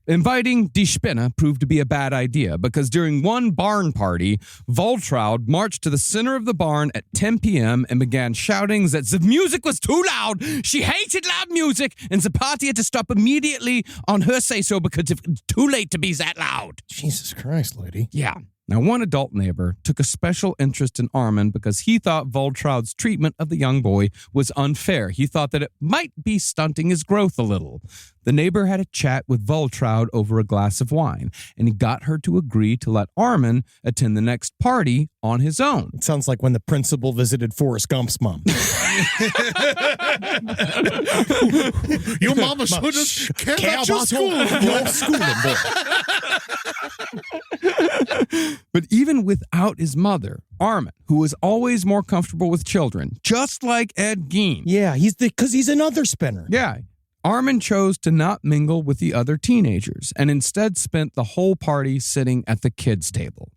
Inviting Die Spinner proved to be a bad idea because during one barn party, Voltraud marched to the center of the barn at 10 p.m. and began shouting that the music was too loud. She hated loud music, and the party had to stop immediately on her say-so because it was too late to be that loud. Jesus Christ, lady. Yeah. Now, one adult neighbor took a special interest in Armin because he thought Voltraud's treatment of the young boy was unfair. He thought that it might be stunting his growth a little. The neighbor had a chat with Voltraud over a glass of wine, and he got her to agree to let Armin attend the next party on his own. It sounds like when the principal visited Forrest Gump's mom. Your mama should have cared about your school. Your schooling, boy. But even without his mother, Armin, who was always more comfortable with children, just like Ed Gein. Yeah, because he's another spinner. Yeah. Armin chose to not mingle with the other teenagers and instead spent the whole party sitting at the kids' table.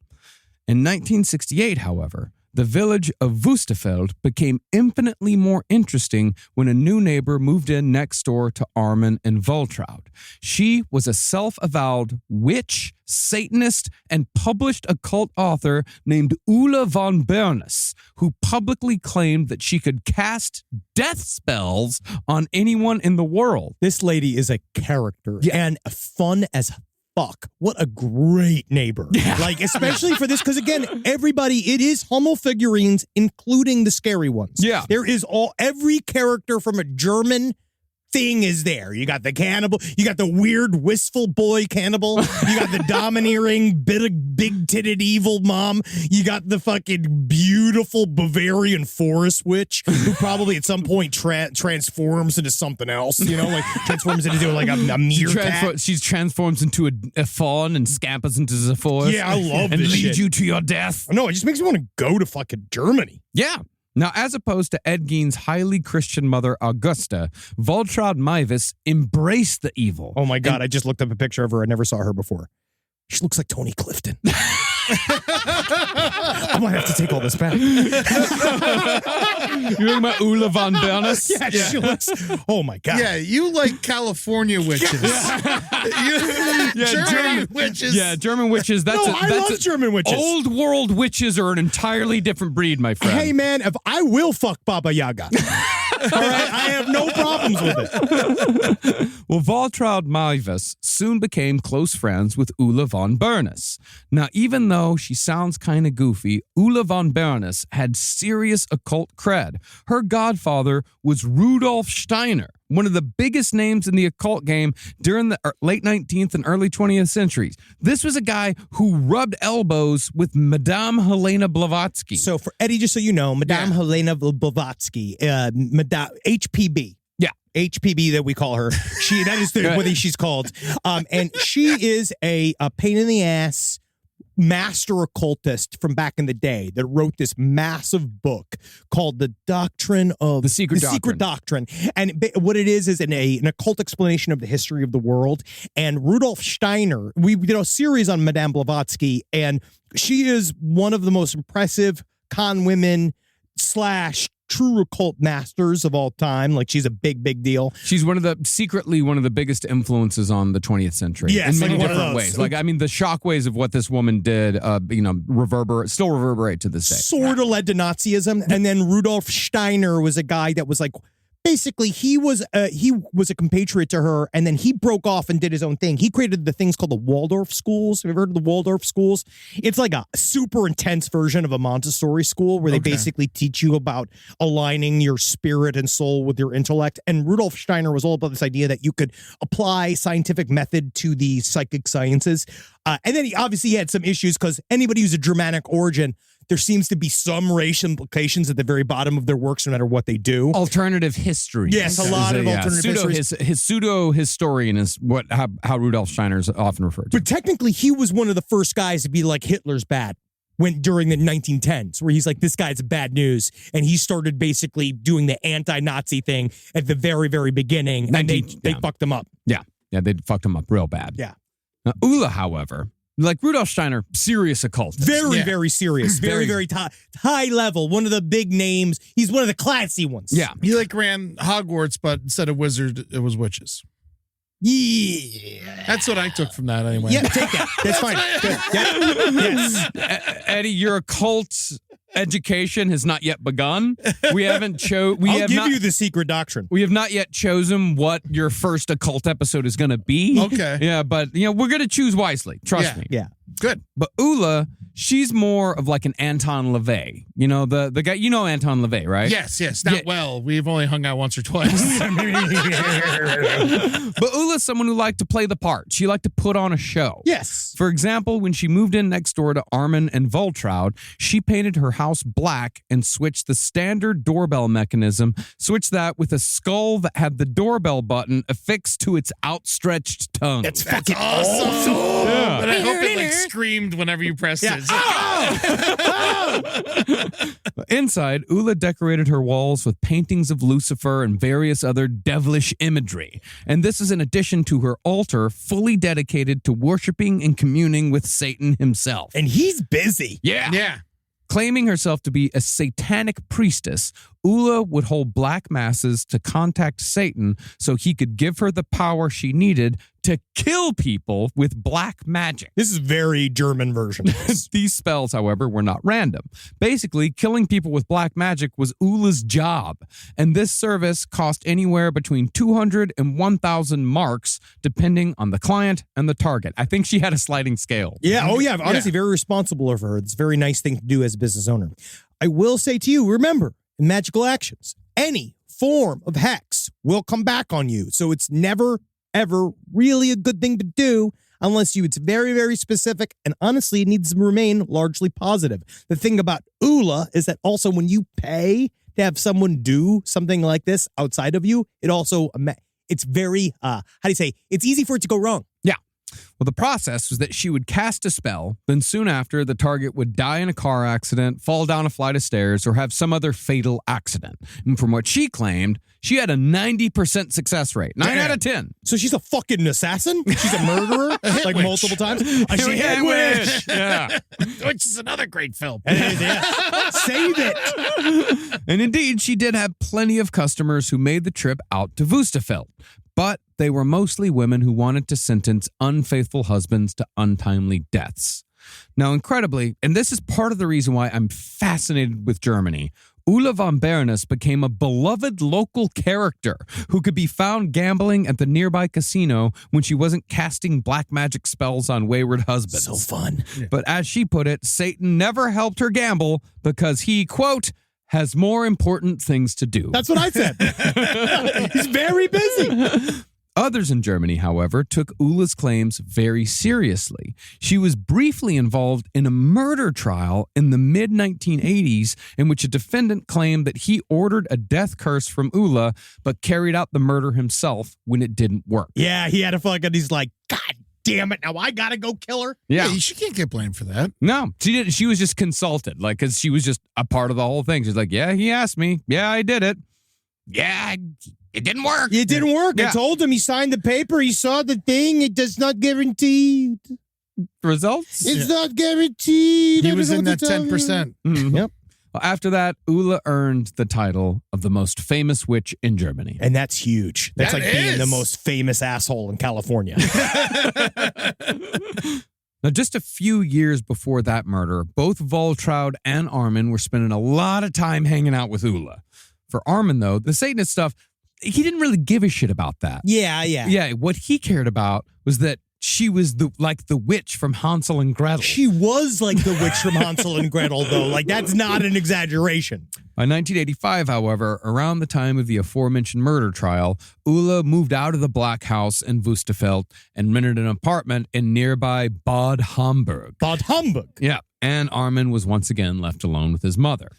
In 1968, however, the village of Wustefeld became infinitely more interesting when a new neighbor moved in next door to Armin and Voltraud. She was a self-avowed witch, Satanist, and published occult author named Ulla von Bernes, who publicly claimed that she could cast death spells on anyone in the world. This lady is a character and fun as fuck. What a great neighbor. Yeah. Like, especially for this, because again, it is Hummel figurines, including the scary ones. Yeah. There is every character from a German thing is there. You got the cannibal, you got the weird wistful boy cannibal, you got the domineering big-titted evil mom, you got the fucking beautiful Bavarian forest witch who probably at some point transforms into something else, like transforms into like a meerkat. She transforms into a fawn and scampers into the forest. Yeah, I love and this leads shit. you to your death. No, it just makes me want to go to fucking Germany. Yeah. Now, as opposed to Ed Gein's highly Christian mother, Augusta, Voltraud Meiwes embraced the evil. Oh my God, I just looked up a picture of her. I never saw her before. She looks like Tony Clifton. I might have to take all this back. You're talking about Ulla von Bernes? Yeah, she looks. Oh my God. Yeah, you like California witches. German witches. Yeah, German witches. I love German witches. Old world witches are an entirely different breed, my friend. Hey man, if I will fuck Baba Yaga. All right, I have no problems with it. Well, Voltraud Meiwes soon became close friends with Ulla von Bernes. Now, even though she sounds kind of goofy, Ulla von Bernes had serious occult cred. Her godfather was Rudolf Steiner, one of the biggest names in the occult game during the late 19th and early 20th centuries. This was a guy who rubbed elbows with Madame Helena Blavatsky. So for Eddie, just so you know, Madame Helena Blavatsky, HPB. Yeah. HPB that we call her. That is what she's called. And she is a pain in the ass master occultist from back in the day that wrote this massive book called The Secret Doctrine. And what it is an occult explanation of the history of the world. And Rudolf Steiner, we did a series on Madame Blavatsky, and she is one of the most impressive con women / true occult masters of all time. Like, she's a big deal. She's secretly one of the biggest influences on the 20th century. Yes, in many like different ways. Like, I mean, the shockwaves of what this woman did, still reverberate to this day. Sort of led to Nazism. And then Rudolf Steiner was a guy that was like basically he was a compatriot to her, and then he broke off and did his own thing. He created the things called the Waldorf schools. Have you ever heard of the Waldorf schools? It's like a super intense version of a Montessori school where they basically teach you about aligning your spirit and soul with your intellect. And Rudolf Steiner was all about this idea that you could apply scientific method to the psychic sciences. And then he obviously had some issues because anybody who's a Germanic origin, there seems to be some race implications at the very bottom of their works, no matter what they do. Alternative history. Yes, a lot of alternative histories. His pseudo-historian is how Rudolf Steiner is often referred to. But technically, he was one of the first guys to be like, Hitler's bad. During the 1910s, where he's like, this guy's bad news. And he started basically doing the anti-Nazi thing at the very, very beginning. And they fucked him up. Yeah, they fucked him up real bad. Yeah. Now, Ulla, however, like Rudolf Steiner, serious occultist. Very serious. Very high level. One of the big names. He's one of the classy ones. Yeah. He ran Hogwarts, but instead of wizard, it was witches. Yeah. That's what I took from that anyway. Yeah, take that. That's fine. Good. Yeah. Yes. Eddie, your occult education has not yet begun. We haven't I'll give you the secret doctrine. We have not yet chosen what your first occult episode is going to be. Okay. Yeah, but we're going to choose wisely. Trust me. Yeah. Good. But Ulla, she's more of like an Anton LaVey. The guy, Anton LaVey, right? Yes. Not well. We've only hung out once or twice. But Ulla's someone who liked to play the part. She liked to put on a show. Yes. For example, when she moved in next door to Armin and Voltraud, she painted her house black and switched the standard doorbell mechanism, switched that with a skull that had the doorbell button affixed to its outstretched tongue. That's fucking awesome. Yeah. But I hope it screamed whenever you pressed it. Inside, Ulla decorated her walls with paintings of Lucifer and various other devilish imagery. And this is in addition to her altar fully dedicated to worshiping and communing with Satan himself. And he's busy. Yeah. Claiming herself to be a satanic priestess, Ulla would hold black masses to contact Satan so he could give her the power she needed to kill people with black magic. This is a very German version of this. These spells, however, were not random. Basically, killing people with black magic was Ulla's job, and this service cost anywhere between 200 and 1,000 marks, depending on the client and the target. I think she had a sliding scale. Yeah. Oh, yeah. Honestly, very responsible of her. It's a very nice thing to do as a business owner. I will say to you, remember, in magical actions, any form of hex will come back on you. So it's never, ever really a good thing to do unless it's very, very specific. And honestly, it needs to remain largely positive. The thing about Ulla is that also when you pay to have someone do something like this outside of you, it's very, it's easy for it to go wrong. Yeah. Well, the process was that she would cast a spell, then soon after, the target would die in a car accident, fall down a flight of stairs, or have some other fatal accident. And from what she claimed, she had a 90% success rate. 9 out of 10. So she's a fucking assassin? She's a murderer? Like multiple times? She hit witch. Yeah. Which is another great film. Save it. And indeed, she did have plenty of customers who made the trip out to Wüstefeld. But they were mostly women who wanted to sentence unfaithful husbands to untimely deaths. Now, incredibly, and this is part of the reason why I'm fascinated with Germany, Ulla von Bernes became a beloved local character who could be found gambling at the nearby casino when she wasn't casting black magic spells on wayward husbands. So fun. But as she put it, Satan never helped her gamble because he, quote, has more important things to do. That's what I said. He's very busy. Others in Germany, however, took Ulla's claims very seriously. She was briefly involved in a murder trial in the mid-1980s in which a defendant claimed that he ordered a death curse from Ulla but carried out the murder himself when it didn't work. Yeah, he had a fucking, he's like, God damn it, now I gotta go kill her? Yeah. She can't get blamed for that. No, she didn't. She was just consulted, because she was just a part of the whole thing. She's like, yeah, he asked me. Yeah, I did it. Yeah, it didn't work. It didn't work. Yeah. I told him, he signed the paper, he saw the thing, it does not guarantee. Results? It's not guaranteed. He was in that 10%. Mm-hmm. Yep. Well, after that, Ulla earned the title of the most famous witch in Germany. And that's huge. That's That like being is. the most famous asshole in California. Now, just a few years before that murder, both Voltraud and Armin were spending a lot of time hanging out with Ulla. For Armin, though, the Satanist stuff, he didn't really give a shit about that. Yeah. Yeah, what he cared about was that she was like the witch from Hansel and Gretel. She was like the witch from Hansel and Gretel, though. Like, that's not an exaggeration. By 1985, however, around the time of the aforementioned murder trial, Ulla moved out of the Black House in Wustefeld and rented an apartment in nearby Bad Homburg. Bad Homburg. Yeah, and Armin was once again left alone with his mother.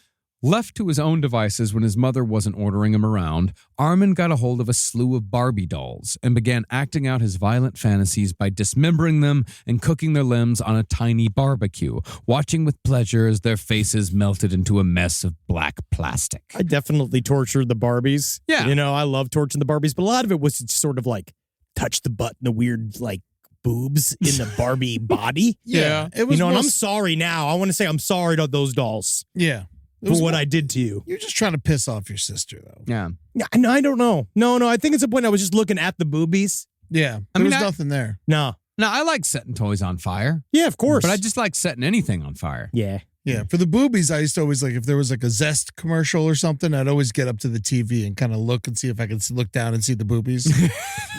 Left to his own devices when his mother wasn't ordering him around, Armin got a hold of a slew of Barbie dolls and began acting out his violent fantasies by dismembering them and cooking their limbs on a tiny barbecue, watching with pleasure as their faces melted into a mess of black plastic. I definitely tortured the Barbies. Yeah. You know, I love torturing the Barbies, but a lot of it was just sort of like touch the butt and the weird, like, boobs in the Barbie body. Yeah. It was, and I'm sorry now. I want to say I'm sorry to those dolls. Yeah. For what I did to you. You're just trying to piss off your sister, though. Yeah. Yeah, no, I don't know. No, I think it's the point I was just looking at the boobies. Yeah. There was nothing there. No. Now, I like setting toys on fire. Yeah, of course. But I just like setting anything on fire. Yeah. Yeah. For the boobies, I used to always like, if there was like a Zest commercial or something, I'd always get up to the TV and kind of look and see if I could look down and see the boobies.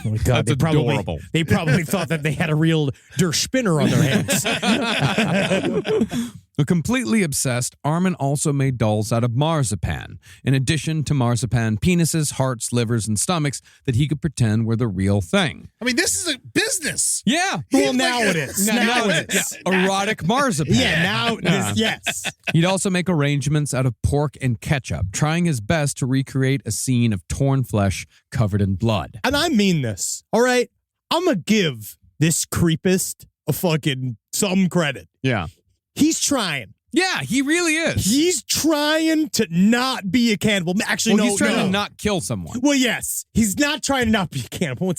Oh my God, That's adorable. They probably thought that they had a real Der Spinner on their hands. Completely obsessed, Armin also made dolls out of marzipan, in addition to marzipan penises, hearts, livers, and stomachs that he could pretend were the real thing. I mean, this is a business. Yeah. Well, now it is. Now it is. Yeah, erotic marzipan. Yeah, now yes. He'd also make arrangements out of pork and ketchup, trying his best to recreate a scene of torn flesh covered in blood. And I mean this, all right? I'm going to give this creepist a fucking some credit. Yeah. He's trying. Yeah, he really is. He's trying to not be a cannibal. Actually, Well, no, he's trying no. to not kill someone. Well, yes. He's not trying to not be a cannibal.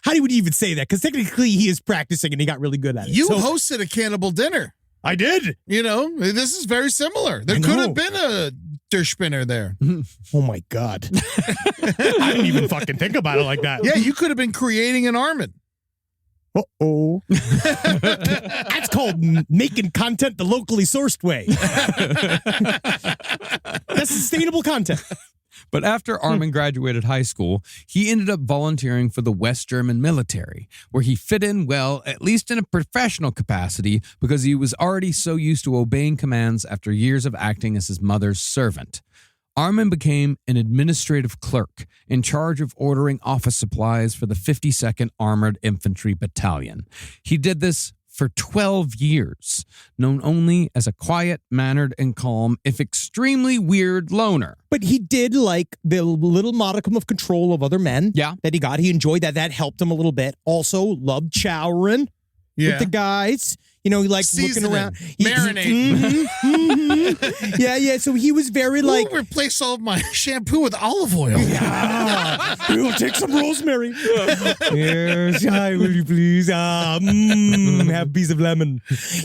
How would you even say that? Because technically he is practicing and he got really good at it. You So- hosted a cannibal dinner. I did. You know, this is very similar. There I could know. have been a Der Spinner there. Oh, my God. I didn't even fucking think about it like that. Yeah, you could have been creating an Armin. Uh-oh. That's called making content the locally sourced way. That's sustainable content. But after Armin graduated high school, he ended up volunteering for the West German military, where he fit in well, at least in a professional capacity, because he was already so used to obeying commands after years of acting as his mother's servant. Armin became an administrative clerk in charge of ordering office supplies for the 52nd Armored Infantry Battalion. He did this for 12 years, known only as a quiet, mannered, and calm, if extremely weird loner. But he did like the little modicum of control of other men that he got. He enjoyed that. That helped him a little bit. Also loved chowering with the guys. You know, he liked looking around. Marinate. Yeah. So he was very like. Ooh, replace all of my shampoo with olive oil. We'll take some rosemary. Yes, hi, will you please? Have a piece of lemon.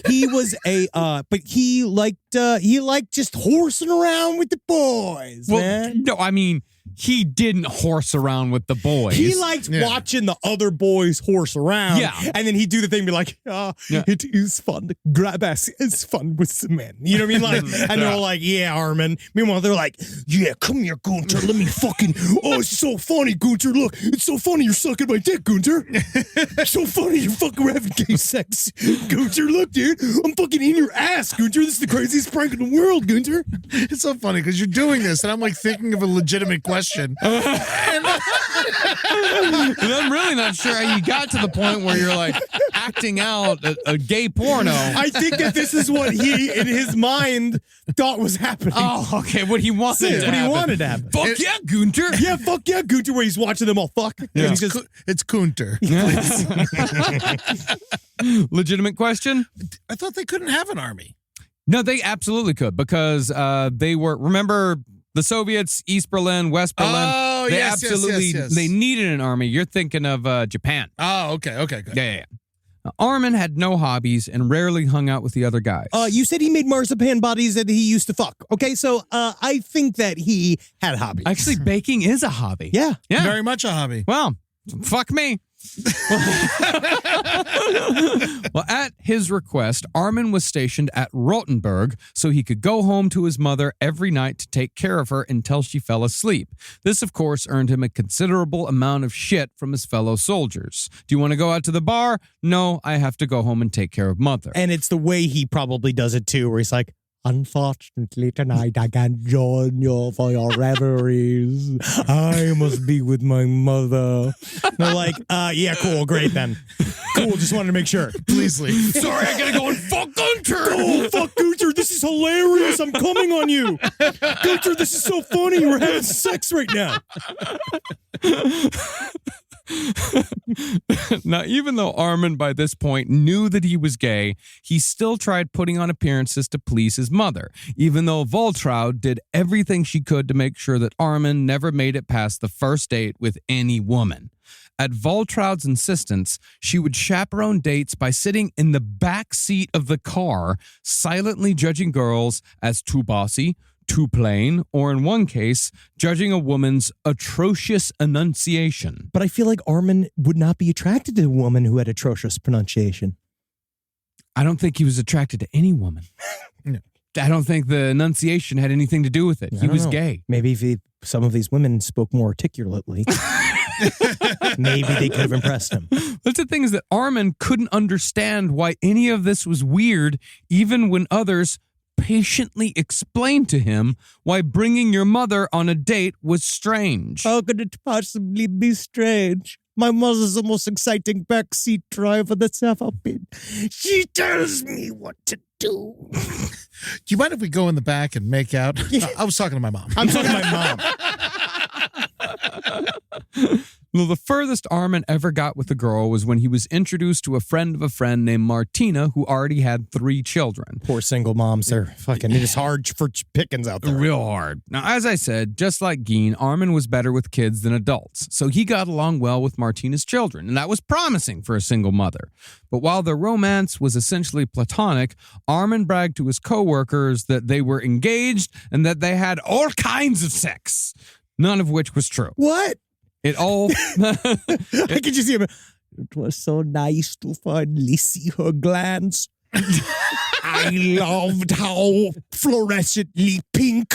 He was but he liked just horsing around with the boys. Well, man. no, I mean, he didn't horse around with the boys. He liked watching the other boys horse around. Yeah. And then he'd do the thing, be like, it is fun to grab ass. It's fun with some men. You know what I mean? Like, and they're all like, yeah, Armin. Meanwhile, they're like, yeah, come here, Gunter. Let me fucking, it's so funny, Gunter. Look, it's so funny you're sucking my dick, Gunter. It's so funny you're fucking having gay sex. Gunter, look, dude. I'm fucking in your ass, Gunter. This is the craziest prank in the world, Gunter. It's so funny because you're doing this and I'm like thinking of a legitimate question. And I'm really not sure how you got to the point where you're like acting out a gay porno. I think that this is what he, in his mind, thought was happening. Oh, okay. What he wanted That's to what he happen. wanted to happen. Fuck yeah, Gunter. Yeah, fuck yeah, Gunter, where he's watching them all fuck. Yeah. And he's just, It's Kunter. Legitimate question? I thought they couldn't have an army. No, they absolutely could because they were, remember the Soviets, East Berlin, West Berlin. Oh, they yes, absolutely, yes. they needed an army. You're thinking of Japan. Oh, okay, good. Yeah. Now, Armin had no hobbies and rarely hung out with the other guys. you said he made marzipan bodies that he used to fuck. Okay, so I think that he had hobbies. Actually, baking is a hobby. Yeah. Very much a hobby. Well, fuck me. Well, at his request, Armin was stationed at Rotenburg so he could go home to his mother every night to take care of her until she fell asleep. This, of course, earned him a considerable amount of shit from his fellow soldiers. Do you want to go out to the bar? No, I have to go home and take care of mother. And it's the way he probably does it too, where he's like, unfortunately, tonight I can't join you for your reveries. I must be with my mother. And they're like, yeah, cool, great then. Cool, just wanted to make sure. Please leave. Sorry, I gotta go and fuck Gunter. Oh, fuck Gunter, this is hilarious. I'm coming on you. Gunter, this is so funny. We're having sex right now. Now, even though Armin by this point knew that he was gay, he still tried putting on appearances to please his mother, even though Voltraud did everything she could to make sure that Armin never made it past the first date with any woman. At Voltraud's insistence, she would chaperone dates by sitting in the back seat of the car, silently judging girls as too bossy, too plain, or in one case, judging a woman's atrocious enunciation. But I feel like Armin would not be attracted to a woman who had atrocious pronunciation. I don't think he was attracted to any woman. No. I don't think the enunciation had anything to do with it. I He don't was know. gay. Maybe if some of these women spoke more articulately, maybe they could have impressed him. That's the thing, is that Armin couldn't understand why any of this was weird, even when others patiently explained to him why bringing your mother on a date was strange. How could it possibly be strange? My mother's the most exciting backseat driver that's ever been. She tells me what to do. Do you mind if we go in the back and make out? I was talking to my mom. I'm talking to my mom. Well, the furthest Armin ever got with a girl was when he was introduced to a friend of a friend named Martina, who already had 3 children. Poor single moms. They're fucking, it is hard for pickings out there. Real hard. Now, as I said, just like Geen, Armin was better with kids than adults, so he got along well with Martina's children, and that was promising for a single mother. But while their romance was essentially platonic, Armin bragged to his coworkers that they were engaged and that they had all kinds of sex, none of which was true. What? It all... I could just see him. It was so nice to finally see her glands. I loved how fluorescently pink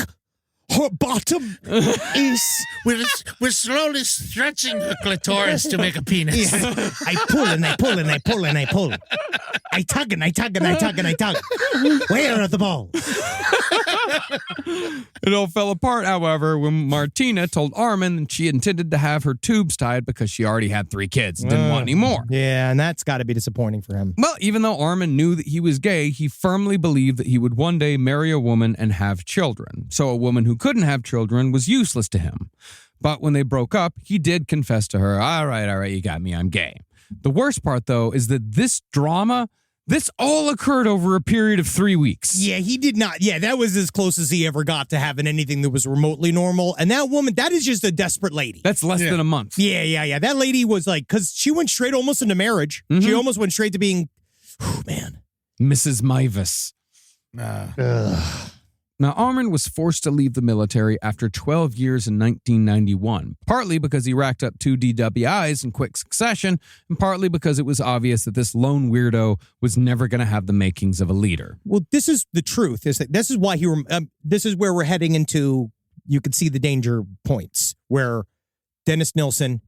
her bottom is. We're slowly stretching her clitoris to make a penis. I pull and I pull and I pull and I pull. I tug and I tug and I tug and I tug. Where are the balls? It all fell apart, however, when Martina told Armin that she intended to have her tubes tied because she already had 3 kids and didn't want any more. Yeah, and that's got to be disappointing for him. Well, even though Armin knew that he was gay, he firmly believed that he would one day marry a woman and have children. So a woman who couldn't have children was useless to him. But when they broke up, he did confess to her, all right, you got me, I'm gay. The worst part, though, is that this drama... This all occurred over a period of 3 weeks. Yeah, he did not. Yeah, that was as close as he ever got to having anything that was remotely normal. And that woman, that is just a desperate lady. That's less than a month. Yeah. That lady was like, because she went straight almost into marriage. She almost went straight to being, man. Mrs. Meiwes. Now, Armin was forced to leave the military after 12 years in 1991, partly because he racked up 2 DWIs in quick succession, and partly because it was obvious that this lone weirdo was never going to have the makings of a leader. Well, this is the truth. Is that this is why this is where we're heading into, you could see the danger points, where Dennis Nilsen,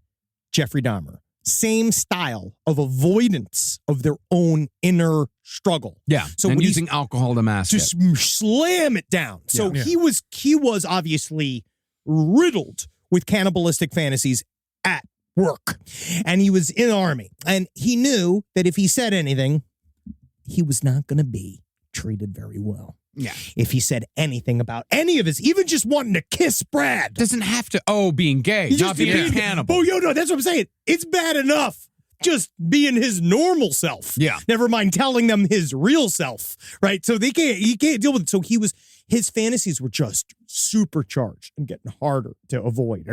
Jeffrey Dahmer, same style of avoidance of their own inner struggle. Yeah, so and using alcohol to mask just it. Slam it down. So Yeah. he was obviously riddled with cannibalistic fantasies at work, and he was in the army, and he knew that if he said anything, he was not going to be treated very well. Yeah. If he said anything about any of his, even just wanting to kiss Brad. Doesn't have to, being gay, He not just being a cannibal. Oh, no, that's what I'm saying. It's bad enough just being his normal self. Yeah. Never mind telling them his real self, right? So he can't deal with it. So his fantasies were just supercharged and getting harder to avoid.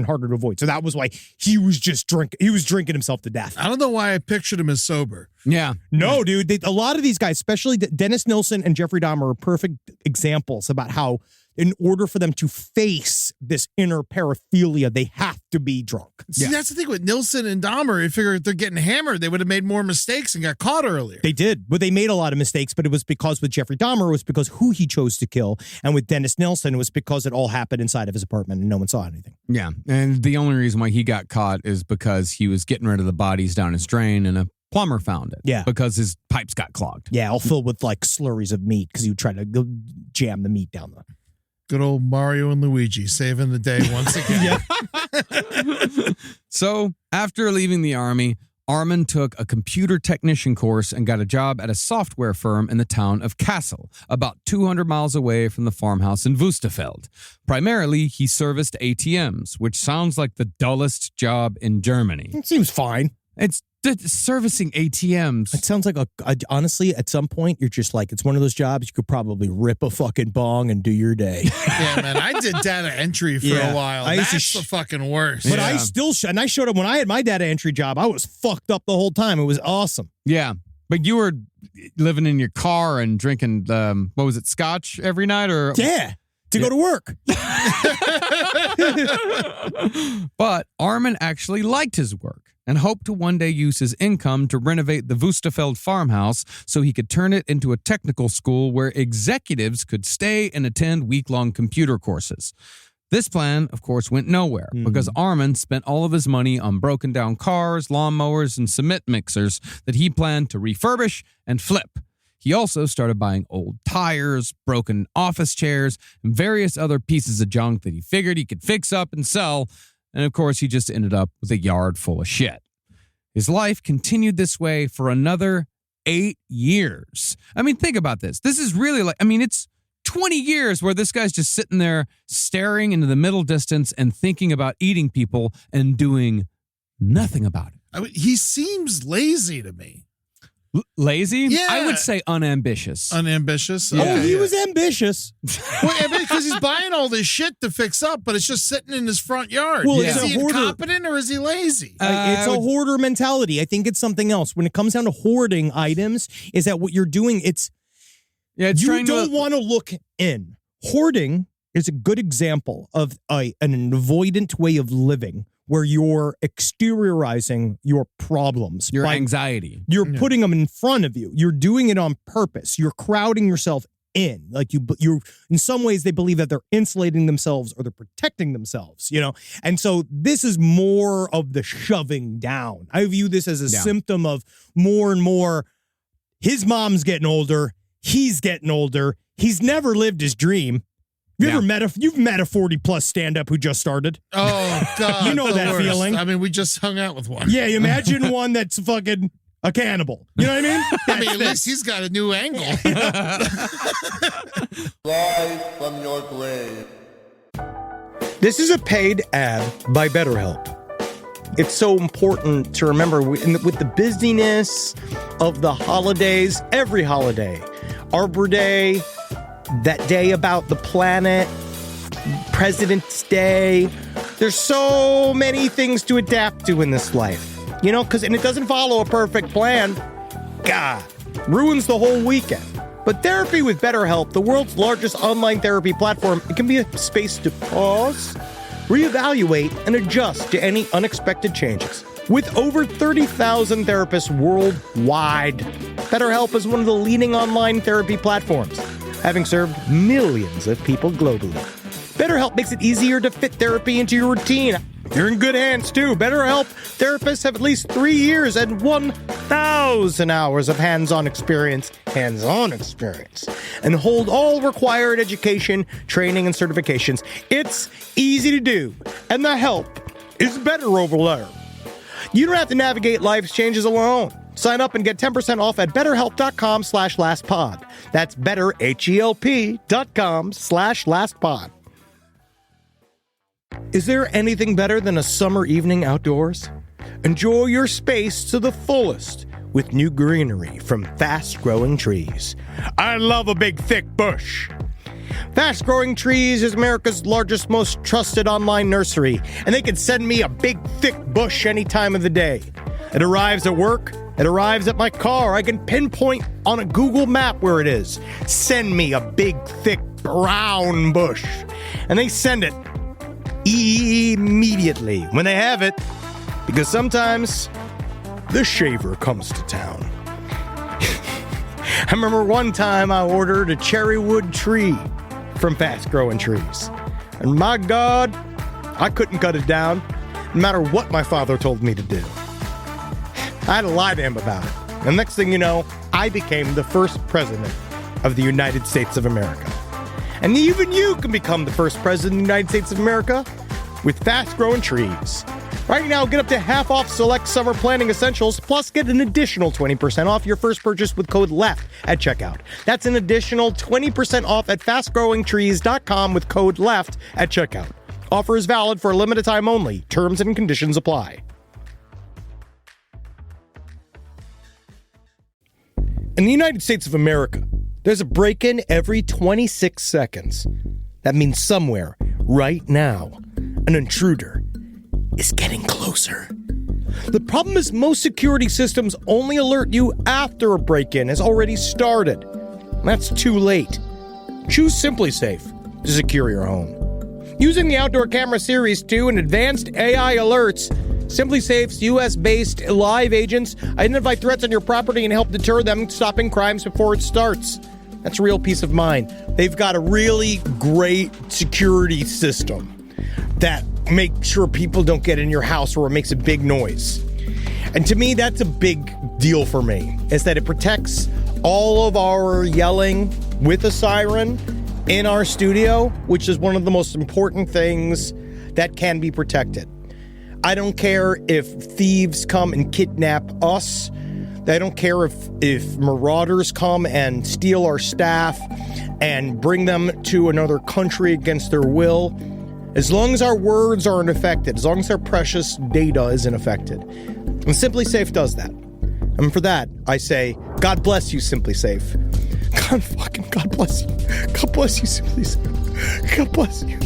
So that was why he was just drinking himself to death. I don't know why I pictured him as sober. Yeah. No, dude. A lot of these guys, especially Dennis Nilsen and Jeffrey Dahmer, are perfect examples about how in order for them to face this inner paraphilia, they have to be drunk. See, that's the thing with Nilsson and Dahmer. You figure if they're getting hammered, they would have made more mistakes and got caught earlier. They did, but they made a lot of mistakes, but it was because with Jeffrey Dahmer, it was because who he chose to kill. And with Dennis Nilsson, it was because it all happened inside of his apartment and no one saw anything. Yeah, and the only reason why he got caught is because he was getting rid of the bodies down his drain and a plumber found it. Yeah. Because his pipes got clogged. Yeah, all filled with like slurries of meat because he would try to go jam the meat down the... Good old Mario and Luigi saving the day once again. So, after leaving the army, Armin took a computer technician course and got a job at a software firm in the town of Kassel, about 200 miles away from the farmhouse in Wüstefeld. Primarily, he serviced ATMs, which sounds like the dullest job in Germany. It seems fine. It's servicing ATMs. It sounds like honestly, at some point, you're just like, it's one of those jobs you could probably rip a fucking bong and do your day. Yeah, man, I did data entry for a while. That's the fucking worst. But I still, and I showed up when I had my data entry job, I was fucked up the whole time. It was awesome. Yeah. But you were living in your car and drinking, what was it, scotch every night? Or Yeah. To go to work. But Armin actually liked his work and hoped to one day use his income to renovate the Wüstefeld farmhouse so he could turn it into a technical school where executives could stay and attend week-long computer courses. This plan, of course, went nowhere because Armin spent all of his money on broken-down cars, lawnmowers, and cement mixers that he planned to refurbish and flip. He also started buying old tires, broken office chairs, and various other pieces of junk that he figured he could fix up and sell. And of course, he just ended up with a yard full of shit. His life continued this way for another 8 years. I mean, think about this. This is really it's 20 years where this guy's just sitting there staring into the middle distance and thinking about eating people and doing nothing about it. I mean, he seems lazy to me. Lazy? Yeah. I would say unambitious. Unambitious? Yeah. Okay, He was ambitious. Well, because he's buying all this shit to fix up, but it's just sitting in his front yard. Well, is it's he a hoarder. incompetent or is he lazy? It's a hoarder mentality. I think it's something else. When it comes down to hoarding items, is that what you're doing? It's it's you trying don't to want to look in. Hoarding is a good example of an avoidant way of living where you're exteriorizing your problems. your anxiety. You're putting them in front of you. You're doing it on purpose. You're crowding yourself in. Like you in some ways they believe that they're insulating themselves or they're protecting themselves, And so this is more of the shoving down. I view this as a symptom of more and more his mom's getting older, he's getting older, he's never lived his dream. You've met a 40+ stand-up who just started? Oh, God. You know the that worst. feeling. I mean, we just hung out with one. Yeah, imagine one that's fucking a cannibal. You know what I mean? I mean, at least he's got a new angle. Rise from your grave. This is a paid ad by BetterHelp. It's so important to remember with the busyness of the holidays, every holiday, Arbor Day, that day about the planet, President's Day. There's so many things to adapt to in this life, and it doesn't follow a perfect plan. God, ruins the whole weekend. But therapy with BetterHelp, the world's largest online therapy platform, it can be a space to pause, reevaluate, and adjust to any unexpected changes. With over 30,000 therapists worldwide, BetterHelp is one of the leading online therapy platforms, having served millions of people globally. BetterHelp makes it easier to fit therapy into your routine. You're in good hands, too. BetterHelp therapists have at least 3 years and 1,000 hours of hands-on experience, and hold all required education, training, and certifications. It's easy to do, and the help is better over there. You don't have to navigate life's changes alone. Sign up and get 10% off at betterhelp.com/lastpod. That's betterhelp.com/lastpod. Is there anything better than a summer evening outdoors? Enjoy your space to the fullest with new greenery from Fast Growing Trees. I love a big, thick bush. Fast Growing Trees is America's largest, most trusted online nursery, and they can send me a big, thick bush any time of the day. It arrives at work. It arrives at my car. I can pinpoint on a Google map where it is. Send me a big, thick brown bush. And they send it immediately when they have it, because sometimes the shaver comes to town. I remember one time I ordered a cherry wood tree from Fast Growing Trees. And my God, I couldn't cut it down, no matter what my father told me to do. I had to lie to him about it. And next thing you know, I became the first president of the United States of America. And even you can become the first president of the United States of America with Fast Growing Trees. Right now, get up to half off select summer planting essentials, plus get an additional 20% off your first purchase with code LEFT at checkout. That's an additional 20% off at fastgrowingtrees.com with code LEFT at checkout. Offer is valid for a limited time only. Terms and conditions apply. In the United States of America, there's a break-in every 26 seconds. That means somewhere, right now, an intruder is getting closer. The problem is most security systems only alert you after a break-in has already started. That's too late. Choose Simply Safe to secure your home. Using the Outdoor Camera Series 2 and advanced AI alerts, Simply Safe's US-based live agents identify threats on your property and help deter them, stopping crimes before it starts. That's real peace of mind. They've got a really great security system that makes sure people don't get in your house or it makes a big noise. And to me, that's a big deal for me, is that it protects all of our yelling with a siren in our studio, which is one of the most important things that can be protected. I don't care if thieves come and kidnap us. I don't care if marauders come and steal our staff and bring them to another country against their will. As long as our words aren't affected, as long as our precious data isn't affected. And Simply Safe does that. And for that, I say, God bless you, Simply Safe. God bless you. God bless you, Simply Safe. God bless you.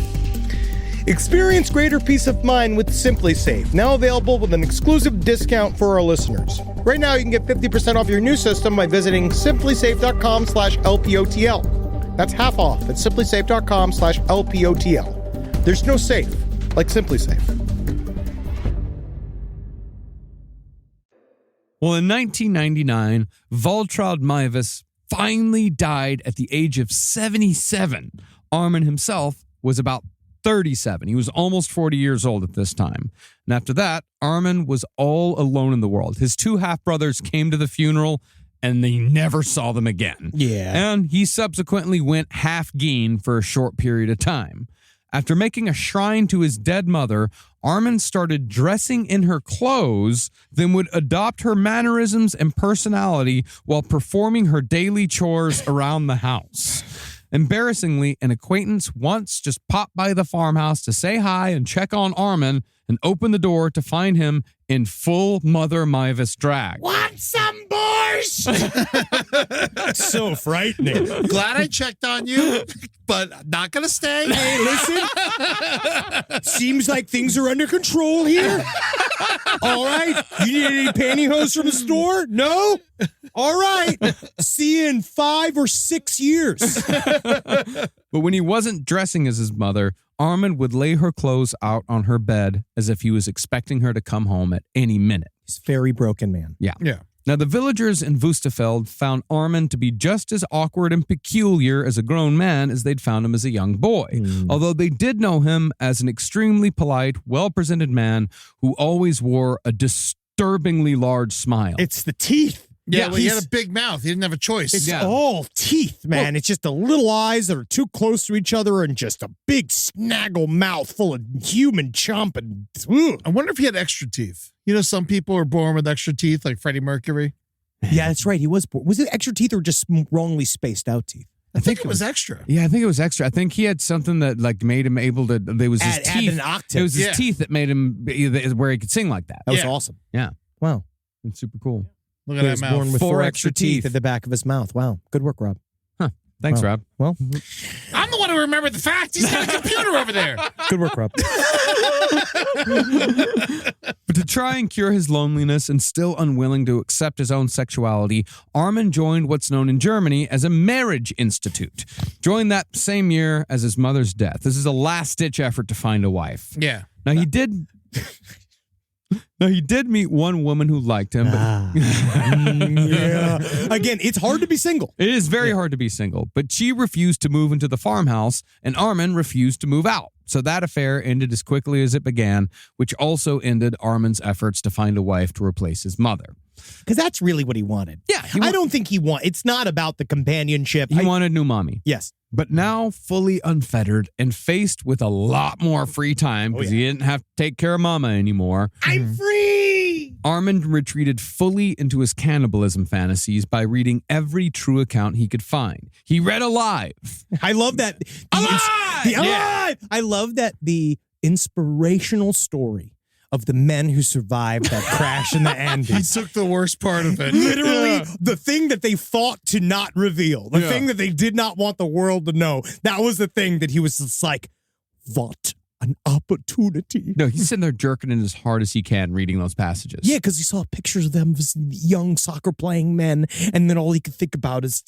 Experience greater peace of mind with Simply Safe, now available with an exclusive discount for our listeners. Right now, you can get 50% off your new system by visiting simplysafe.com/LPOTL. That's half off at simplysafe.com/LPOTL. There's no safe like Simply Safe. Well, in 1999, Armin Meiwes finally died at the age of 77. Armin himself was about 37. He was almost 40 years old at this time. And after that, Armin was all alone in the world. His two half-brothers came to the funeral, and they never saw them again. Yeah. And he subsequently went half-geen for a short period of time. After making a shrine to his dead mother, Armin started dressing in her clothes, then would adopt her mannerisms and personality while performing her daily chores around the house. Embarrassingly, an acquaintance once just popped by the farmhouse to say hi and check on Armin and opened the door to find him in full Mother Meiwes drag. Want some borscht? So frightening. Glad I checked on you, but not gonna stay. Hey, listen. Seems like things are under control here. All right. You need any pantyhose from the store? No? All right. See you in 5 or 6 years. But when he wasn't dressing as his mother, Armin would lay her clothes out on her bed as if he was expecting her to come home at any minute. He's a very broken man. Yeah. Yeah. Now, the villagers in Wustefeld found Armin to be just as awkward and peculiar as a grown man as they'd found him as a young boy, although they did know him as an extremely polite, well-presented man who always wore a disturbingly large smile. It's the teeth. Yeah, well, he had a big mouth. He didn't have a choice. It's all teeth, man. It's just the little eyes that are too close to each other and just a big snaggle mouth full of human chomping. Ugh. I wonder if he had extra teeth. You know, some people are born with extra teeth, like Freddie Mercury. Yeah, that's right. He was born. Was it extra teeth or just wrongly spaced out teeth? I think it was extra. Yeah, I think it was extra. I think he had something that like made him able to. There was his teeth. An octave. It was his teeth that made him where he could sing like that. That was awesome. Yeah. Wow. It's super cool. Look at He that was mouth. born with 4 4 extra extra teeth teeth at the back of his mouth. Wow. Good work, Rob. Thanks, Wow. Rob. Well, I'm the one want to remember the facts. He's got a computer over there. Good work, Rob. But to try and cure his loneliness and still unwilling to accept his own sexuality, Armin joined what's known in Germany as a marriage institute. Joined that same year as his mother's death. This is a last-ditch effort to find a wife. Yeah. Now, he did meet one woman who liked him. But Yeah. Again, it's hard to be single. it is very hard to be single, but she refused to move into the farmhouse, and Armin refused to move out. So that affair ended as quickly as it began, which also ended Armin's efforts to find a wife to replace his mother. Because that's really what he wanted. Yeah, I don't think he want. It's not about the companionship. He wanted new mommy. Yes. But now, fully unfettered and faced with a lot more free time because he didn't have to take care of mama anymore, I'm free. Armin retreated fully into his cannibalism fantasies by reading every true account he could find. He read Alive. I love that. Alive! Alive! I love that the inspirational story of the men who survived that crash in the He Andes. took the worst part of it. Literally, the thing that they fought to not reveal, the Yeah. thing that they did not want the world to know, that was the thing that he was just like, what an opportunity. No, he's sitting there jerking it as hard as he can reading those passages. Yeah, because he saw pictures of them as young soccer playing men, and then all he could think about is,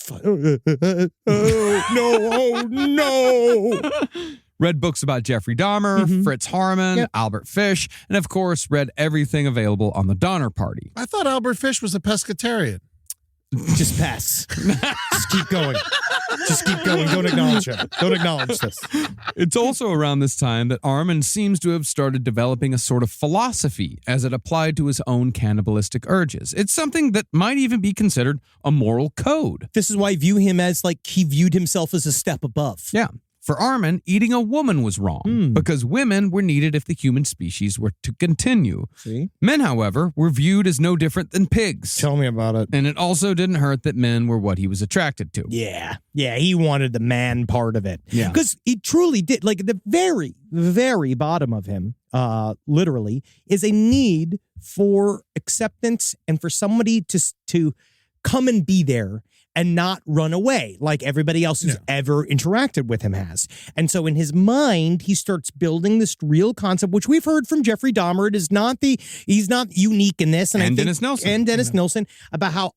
oh no. Read books about Jeffrey Dahmer, Fritz Harman, Albert Fish, and of course read everything available on the Donner Party. I thought Albert Fish was a pescatarian. Just pass. Just keep going. Just keep going. Don't acknowledge it. Don't acknowledge this. It's also around this time that Armin seems to have started developing a sort of philosophy as it applied to his own cannibalistic urges. It's something that might even be considered a moral code. This is why I view him as like he viewed himself as a step above. Yeah. For Armin, eating a woman was wrong because women were needed if the human species were to continue. See? Men, however, were viewed as no different than pigs. Tell me about it. And it also didn't hurt that men were what he was attracted to. Yeah. Yeah, he wanted the man part of it. Yeah. Because he truly did. Like, the very, very bottom of him, literally, is a need for acceptance and for somebody to come and be there and not run away like everybody else who's ever interacted with him has. And so in his mind, he starts building this real concept, which we've heard from Jeffrey Dahmer. It is not he's not unique in this. And Dennis Nelson. And Dennis Nelson, about how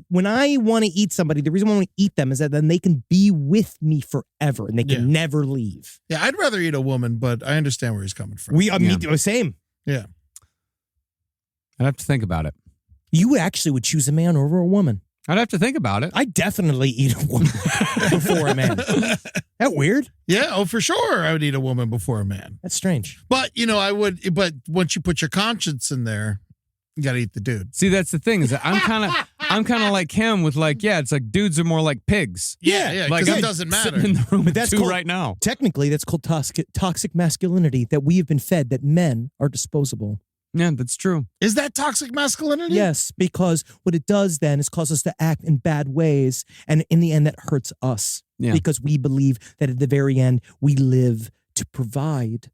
when I want to eat somebody, the reason I want to eat them is that then they can be with me forever and they can never leave. Yeah, I'd rather eat a woman, but I understand where he's coming from. Same. Yeah. I'd have to think about it. You actually would choose a man over a woman. I'd have to think about it. I definitely eat a woman before a man. That weird? Yeah, oh, for sure. I would eat a woman before a man. That's strange. But, I would, but once you put your conscience in there, you got to eat the dude. See, that's the thing is that I'm kind of like him with it's like dudes are more like pigs. Yeah, Like because I'm it doesn't matter. sitting in the room with that's two called- right now. Technically, that's called toxic masculinity, that we have been fed that men are disposable. Yeah, that's true. Is that toxic masculinity? Yes, because what it does then is cause us to act in bad ways. And in the end, that hurts us. Yeah. Because we believe that at the very end, we live to provide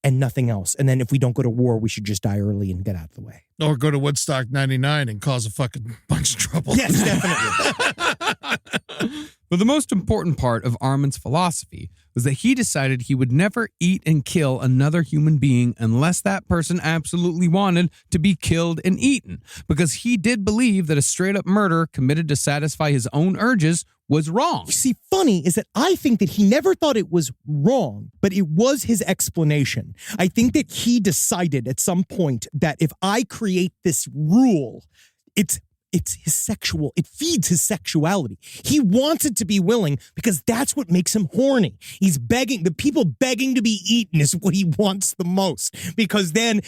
and nothing else. And then if we don't go to war, we should just die early and get out of the way. Or go to Woodstock 99 and cause a fucking bunch of trouble. Yes, definitely. But the most important part of Armin's philosophy was that he decided he would never eat and kill another human being unless that person absolutely wanted to be killed and eaten, because he did believe that a straight-up murder committed to satisfy his own urges was wrong. You see, funny is that I think that he never thought it was wrong, but it was his explanation. I think that he decided at some point that if I create this rule, it feeds his sexuality. He wants it to be willing because that's what makes him horny. He's begging, the people begging to be eaten is what he wants the most, because then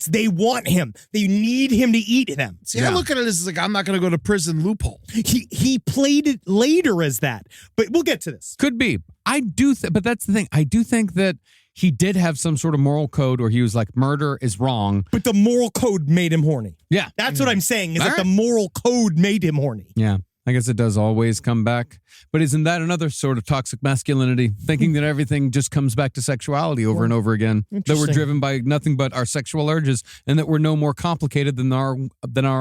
they want him. They need him to eat them. See, I look at it as like, I'm not going to go to prison loophole. He played it later as that, but we'll get to this. Could be. But that's the thing. I do think that he did have some sort of moral code where he was like, murder is wrong. But the moral code made him horny. Yeah. That's what I'm saying, is All that the right. moral code made him horny. Yeah. I guess it does always come back. But isn't that another sort of toxic masculinity? Thinking that everything just comes back to sexuality over and over again. That we're Interesting. driven by nothing but our sexual urges and that we're no more complicated than our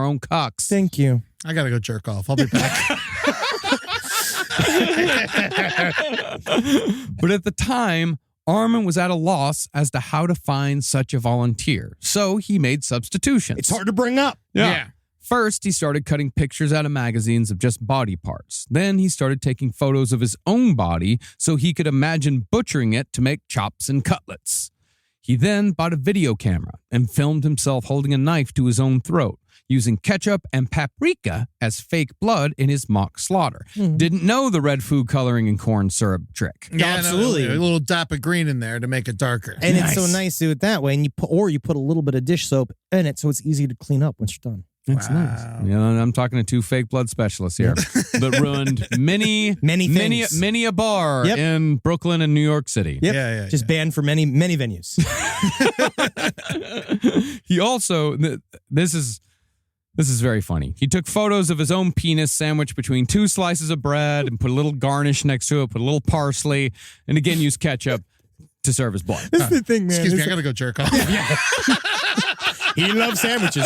own cocks. Thank you. I got to go jerk off. I'll be back. But at the time, Armin was at a loss as to how to find such a volunteer, so he made substitutions. It's hard to bring up. Yeah. First, he started cutting pictures out of magazines of just body parts. Then he started taking photos of his own body so he could imagine butchering it to make chops and cutlets. He then bought a video camera and filmed himself holding a knife to his own throat, using ketchup and paprika as fake blood in his mock slaughter. Didn't know the red food coloring and corn syrup trick. Yeah, absolutely. A little dap of green in there to make it darker. And it's so nice to do it that way. And you put a little bit of dish soap in it so it's easy to clean up once you're done. That's nice. Yeah, I'm talking to two fake blood specialists here that ruined many things. many a bar Yep. in Brooklyn and New York City. Yep. Yeah. Just banned for many venues. He also, this is very funny. He took photos of his own penis sandwiched between two slices of bread and put a little garnish next to it, put a little parsley, and again used ketchup to serve as blood. This is the thing, man. Excuse me, I gotta go jerk off. He loves sandwiches.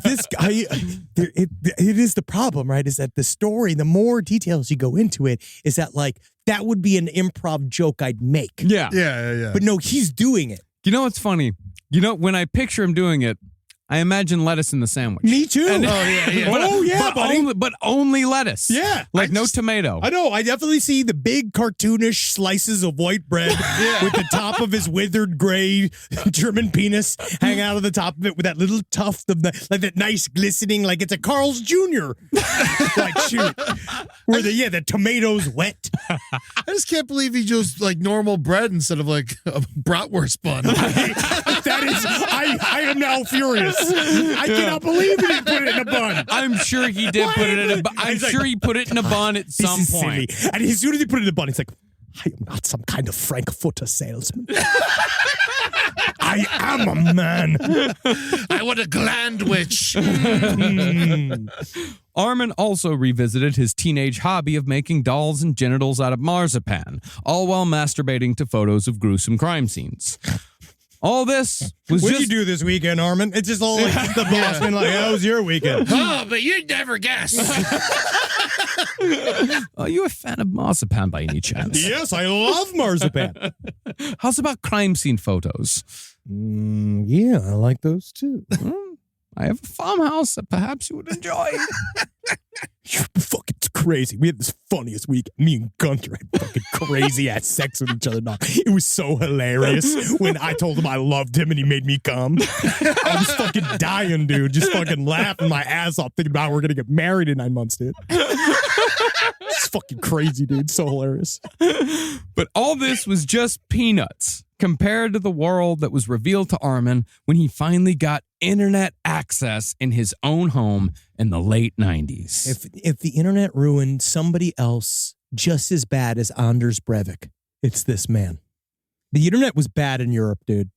This guy, it is the problem, right? Is that the story, the more details you go into it, is that like, that would be an improv joke I'd make. Yeah. But no, he's doing it. You know what's funny? You know, when I picture him doing it, I imagine lettuce in the sandwich. Me too. But buddy. but only lettuce. Yeah. Like no tomato. I know. I definitely see the big cartoonish slices of white bread with the top of his withered gray German penis hang out of the top of it with that little tuft of like that nice glistening, like it's a Carl's Jr. like shoot, where the tomato's wet. I just can't believe he chose like normal bread instead of like a bratwurst bun. That is, I am now furious. I cannot believe he didn't put it in a bun. I'm sure he did put it in a bun. I'm sure he put it in a bun at some This is point. silly. And as soon as he put it in a bun, he's like, I am not some kind of Frankfurter salesman. I am a man. I want a gland witch. Armin also revisited his teenage hobby of making dolls and genitals out of marzipan, all while masturbating to photos of gruesome crime scenes. All this was What just... did you do this weekend, Armin? It's just all like the boss been like, how was your weekend? Oh, but you'd never guess. Are you a fan of marzipan by any chance? Yes, I love marzipan. How's about crime scene photos? Yeah, I like those too. I have a farmhouse that perhaps you would enjoy. You're fucking crazy. We had this funniest week. Me and Gunter had fucking crazy ass sex with each other. Dog. It was so hilarious when I told him I loved him and he made me come. I was fucking dying, dude. Just fucking laughing my ass off thinking about how we're gonna get married in 9 months, dude. It's fucking crazy, dude. So hilarious. But all this was just peanuts compared to the world that was revealed to Armin when he finally got internet access in his own home in the late 90s. If the internet ruined somebody else just as bad as Anders Breivik, it's this man. The internet was bad in Europe, dude.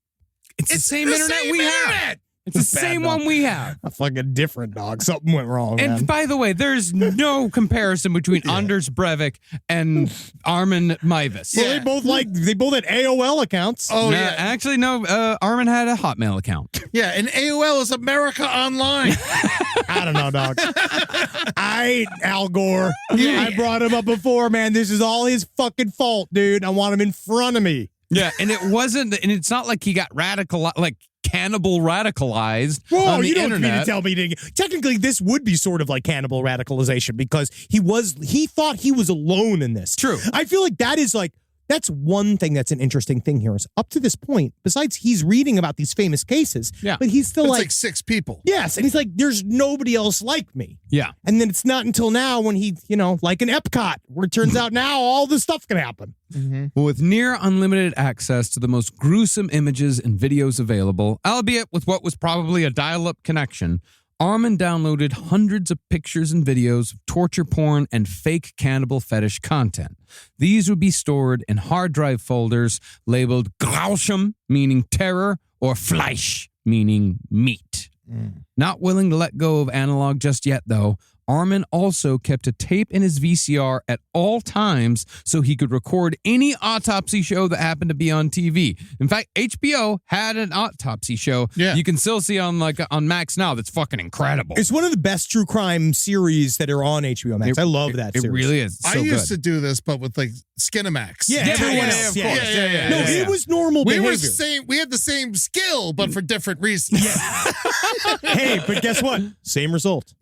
It's the same internet we have. It's the same one we have. A fucking different dog. Something went wrong, And man. by the way, there's no comparison between Anders Breivik and Armin Meiwes. Well, they both had AOL accounts. Oh, No, yeah. actually, no. Armin had a Hotmail account. Yeah, and AOL is America Online. I don't know, dog. Al Gore. I brought him up before, man. This is all his fucking fault, dude. I want him in front of me. Yeah, and it's not like he got cannibal radicalized Whoa, on the you don't internet. mean to tell me technically this would be sort of like cannibal radicalization because he thought he was alone in this. True. I feel like that's one thing that's an interesting thing here is up to this point, besides he's reading about these famous cases, but he's still It's like 6 people. yes, and he's like, there's nobody else like me. Yeah. And then it's not until now when he, like in Epcot, where it turns out now all this stuff can happen. Well, with near unlimited access to the most gruesome images and videos available, albeit with what was probably a dial-up connection, Armin downloaded hundreds of pictures and videos of torture porn and fake cannibal fetish content. These would be stored in hard drive folders labeled Grauscham, meaning terror, or Fleisch, meaning meat. Not willing to let go of analog just yet, though, Armin also kept a tape in his VCR at all times so he could record any autopsy show that happened to be on TV. In fact, HBO had an autopsy show you can still see on Max now that's fucking incredible. It's one of the best true crime series that are on HBO Max. I love that series. It really is. I used to do this, but with like Skinamax. Yeah, everyone else. Of course. No, it was normal behavior. We had the same skill, but for different reasons. Hey, but guess what? Same result.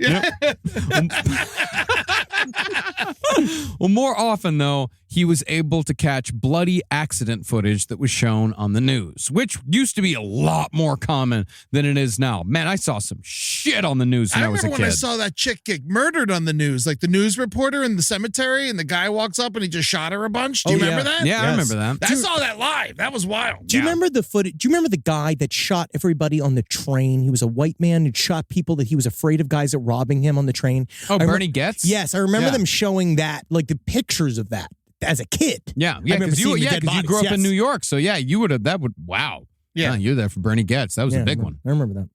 Well, more often, though, he was able to catch bloody accident footage that was shown on the news, which used to be a lot more common than it is now. Man, I saw some shit on the news when I was a kid. I remember when I saw that chick get murdered on the news, like the news reporter in the cemetery, and the guy walks up and he just shot her a bunch. Do you remember that? Yeah, I remember that. I saw that live. That was wild. Do you remember the footage? Do you remember the guy that shot everybody on the train? He was a white man who shot people that he was afraid of guys that robbing him on the train. Oh, Bernie Getz? Yes, I remember them showing that, like the pictures of that as a kid. Yeah, because you grew up in New York, so yeah, you would have. Wow. Yeah, you were there for Bernie Getz. That was a big one. I remember that.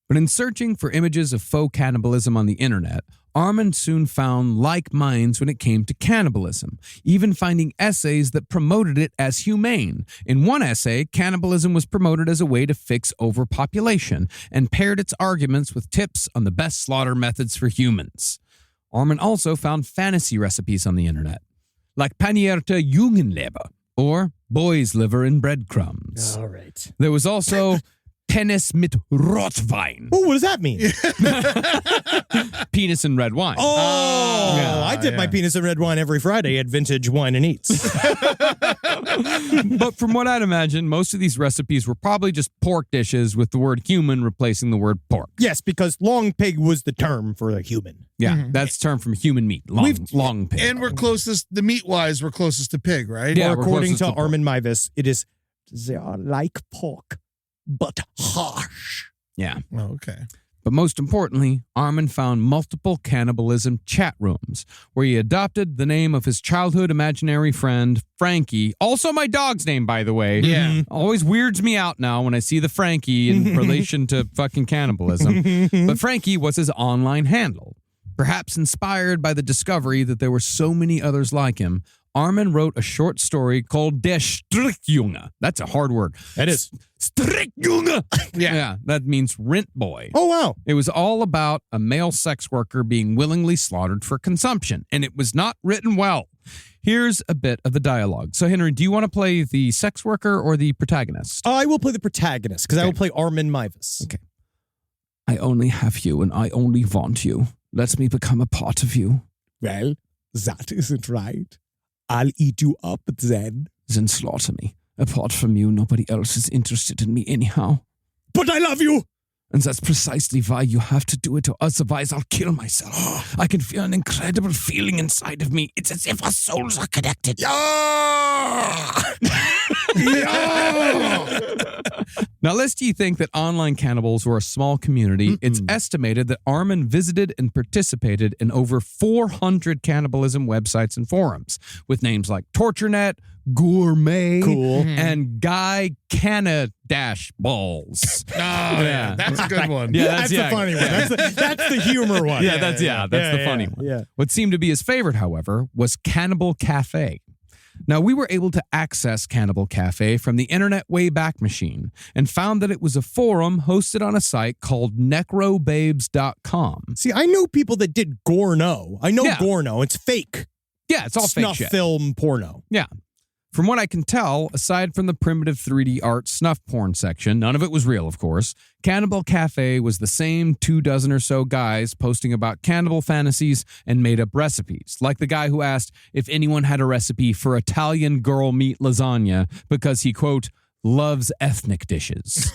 But in searching for images of faux cannibalism on the internet, Armin soon found like minds when it came to cannibalism, even finding essays that promoted it as humane. In one essay, cannibalism was promoted as a way to fix overpopulation and paired its arguments with tips on the best slaughter methods for humans. Armin also found fantasy recipes on the internet, like panierte Jungenleber, or boy's liver in breadcrumbs. All right. There was also Penis mit Rotwein. Oh, what does that mean? Penis in red wine. I dip my penis in red wine every Friday at Vintage Wine and Eats. But from what I'd imagine, most of these recipes were probably just pork dishes with the word human replacing the word pork. Yes, because long pig was the term for a human. Yeah, that's term from human meat. Long pig. And we're closest, the meat-wise, we're closest to pig, right? Yeah, or according to Armin Meiwes, it is, they are like pork, but harsh. Yeah. Oh, okay. But most importantly, Armin found multiple cannibalism chat rooms where he adopted the name of his childhood imaginary friend, Frankie. Also my dog's name, by the way. Yeah. Always weirds me out now when I see the Frankie in relation to fucking cannibalism. But Frankie was his online handle. Perhaps inspired by the discovery that there were so many others like him, Armin wrote a short story called Der Strickjunge. That's a hard word. That is. Strickjunge. Yeah, that means rent boy. Oh, wow. It was all about a male sex worker being willingly slaughtered for consumption, and it was not written well. Here's a bit of the dialogue. So, Henry, do you want to play the sex worker or the protagonist? I will play the protagonist, because I will play Armin Meiwes. Okay. I only have you, and I only want you. Let me become a part of you. Well, that isn't right. I'll eat you up then. Then slaughter me. Apart from you, nobody else is interested in me anyhow. But I love you! And that's precisely why you have to do it, or otherwise I'll kill myself. I can feel an incredible feeling inside of me. It's as if our souls are connected. Now, lest you think that online cannibals were a small community, it's estimated that Armin visited and participated in over 400 cannibalism websites and forums, with names like TortureNet, Gourmet, and Guy Canna-Balls. Oh, yeah, that's a good one. Yeah, that's the funny one. That's the humor one. That's the funny one. Yeah. What seemed to be his favorite, however, was Cannibal Café. Now, we were able to access Cannibal Café from the Internet Wayback Machine and found that it was a forum hosted on a site called necrobabes.com. See, I know people that did Gorno. I know Gorno. It's fake. Yeah, it's all fake snuff shit. film porno. Yeah. From what I can tell, aside from the primitive 3D art snuff porn section, none of it was real, of course, Cannibal Café was the same 24 or so guys posting about cannibal fantasies and made-up recipes, like the guy who asked if anyone had a recipe for Italian girl meat lasagna because he, quote, loves ethnic dishes.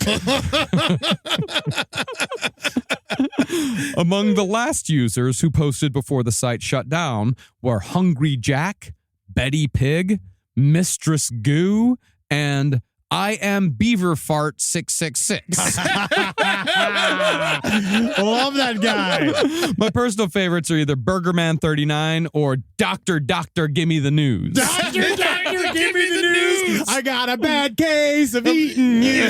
Among the last users who posted before the site shut down were Hungry Jack, Betty Pig, Mistress Goo, and I am Beaver Fart 666. Love that guy. My personal favorites are either Burgerman 39 or Dr. Gimme the News. Dr. you give me the news. I got a bad case of eating you.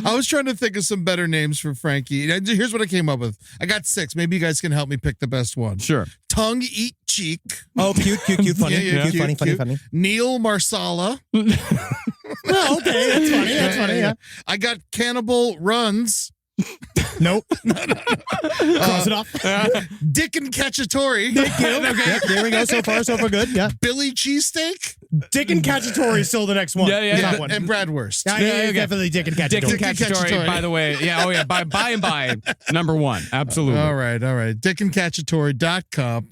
I was trying to think of some better names for Frankie. Here's what I came up with. I got 6. Maybe you guys can help me pick the best one. Sure. Tongue Eat Cheek. Oh, cute, funny. Yeah, Cute, funny. Neil Marsala. Oh, okay, that's funny, yeah. I got Cannibal Runs. Nope. Cross it off. Dick and Cacciatore. Thank you. Okay. Yep, there we go. So far, good. Yeah. Billy Cheesesteak. Dick and Cacciatore is still the next one. Yeah. That one. And Bradwurst. Definitely Dick and Cacciatore. Dick and Cacciatore, by the way. Yeah, by and by, number 1. Absolutely. All right. dickandcacciatore.com.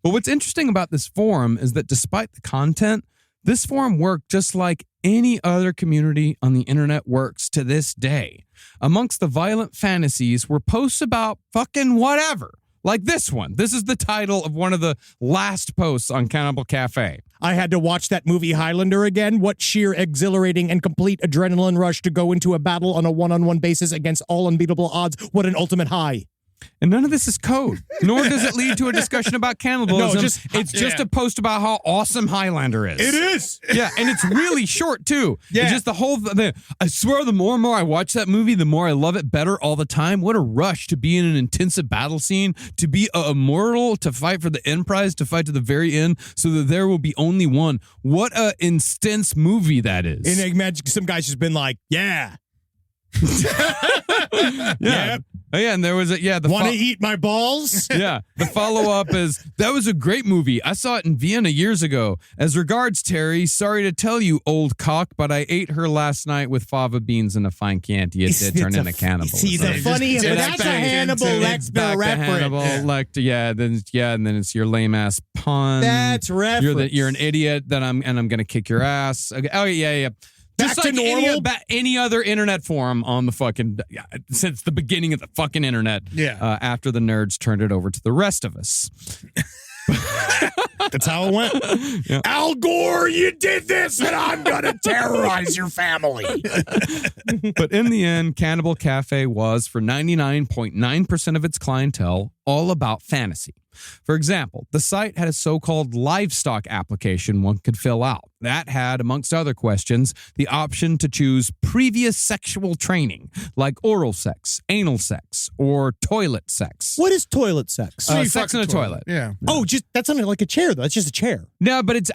But what's interesting about this forum is that despite the content, this forum worked just like any other community on the internet works to this day. Amongst the violent fantasies were posts about fucking whatever. Like this one. This is the title of one of the last posts on Cannibal Café. I had to watch that movie Highlander again. What sheer exhilarating and complete adrenaline rush to go into a battle on a one-on-one basis against all unbeatable odds. What an ultimate high. And none of this is code, nor does it lead to a discussion about cannibalism. No, it's just a post about how awesome Highlander is. It is. Yeah, and it's really short, too. Yeah. It's just the whole I swear, the more and more I watch that movie, the more I love it better all the time. What a rush to be in an intensive battle scene, to be immortal, to fight for the end prize, to fight to the very end, so that there will be only one. What a intense movie that is. And imagine some guy's just been like, yeah. Yeah. Oh, yeah, and there was Want to eat my balls? Yeah. The follow-up is, that was a great movie. I saw it in Vienna years ago. As regards, Terry, sorry to tell you, old cock, but I ate her last night with fava beans and a fine Chianti. It did turn into cannibal. See, the funny, but that's a Hannibal Lecter reference. And then it's your lame-ass pun. That's reference. You're an idiot, I'm going to kick your ass. Okay. Oh, yeah. Just Back like to normal? any other internet forum on the fucking, since the beginning of the fucking internet. Yeah. After the nerds turned it over to the rest of us. That's how it went. Yeah. Al Gore, you did this, and I'm going to terrorize your family. But in the end, Cannibal Café was, for 99.9% of its clientele, all about fantasy. For example, the site had a so-called livestock application one could fill out. That had, amongst other questions, the option to choose previous sexual training, like oral sex, anal sex, or toilet sex. What is toilet sex? Sex in a toilet. Yeah. Oh, that's not like a chair, though. That's just a chair. No, but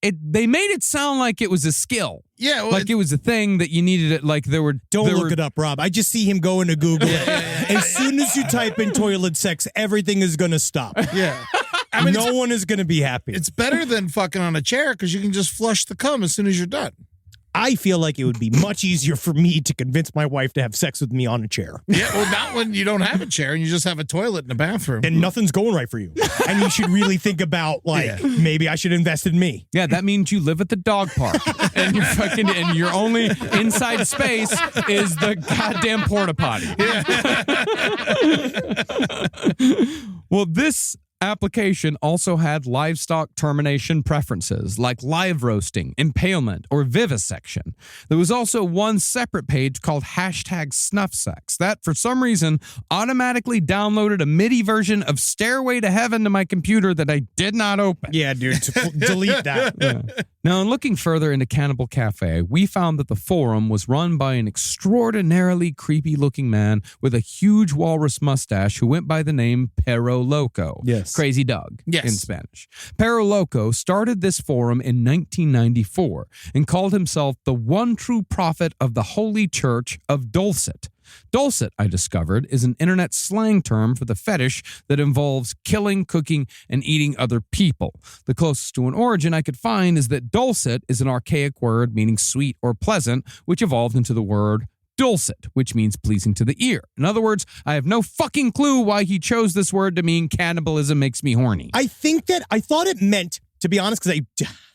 they made it sound like it was a skill. Yeah. Well, Like it was a thing that you needed it. Like there were. Don't look it up, Rob. I just see him go into Google. As soon as you type in toilet sex, everything is going to stop. yeah. I mean, no one is going to be happy. it's better than fucking on a chair because you can just flush the cum as soon as you're done. I feel like it would be much easier for me to convince my wife to have sex with me on a chair. Yeah, well, not when you don't have a chair and you just have a toilet in the bathroom. And nothing's going right for you. And you should really think about, maybe I should invest in me. Yeah, that means you live at the dog park, and your only inside space is the goddamn porta potty. Well, this application also had livestock termination preferences like live roasting, impalement, or vivisection. There was also one separate page called #SnuffSex that, for some reason, automatically downloaded a MIDI version of Stairway to Heaven to my computer that I did not open. Yeah, dude, delete that. Yeah. Now, in looking further into Cannibal Café, we found that the forum was run by an extraordinarily creepy-looking man with a huge walrus mustache who went by the name Perro Loco. Yes. Crazy Doug Yes. in Spanish. Perro Loco started this forum in 1994 and called himself the one true prophet of the Holy Church of Dulcet. Dulcet, I discovered, is an internet slang term for the fetish that involves killing, cooking, and eating other people. The closest to an origin I could find is that dulcet is an archaic word meaning sweet or pleasant, which evolved into the word dulcet, which means pleasing to the ear. In other words, I have no fucking clue why he chose this word to mean cannibalism makes me horny. I thought it meant, to be honest, because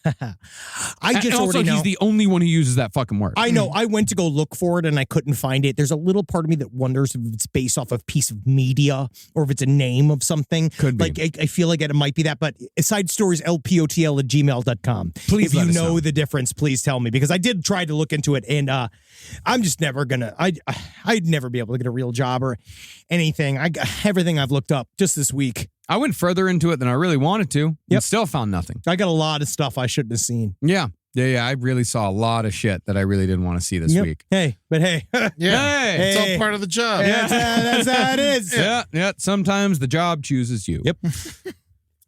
I just and also, already know. he's the only one who uses that fucking word. I know. I went to go look for it and I couldn't find it. There's a little part of me that wonders if it's based off of a piece of media or if it's a name of something. Could be. Like, I feel like it might be that. But side stories, lpotl@gmail.com. Please if let you us know know. the difference, please tell me, because I did try to look into it and I'm just never gonna. I'd never be able to get a real job or anything. Everything I've looked up just this week. I went further into it than I really wanted to. Yep. And still found nothing. I got a lot of stuff I shouldn't have seen. Yeah. I really saw a lot of shit that I really didn't want to see this week. Hey, but hey. Yeah. Hey. It's all part of the job. That's how it is. Yeah. Sometimes the job chooses you. Yep.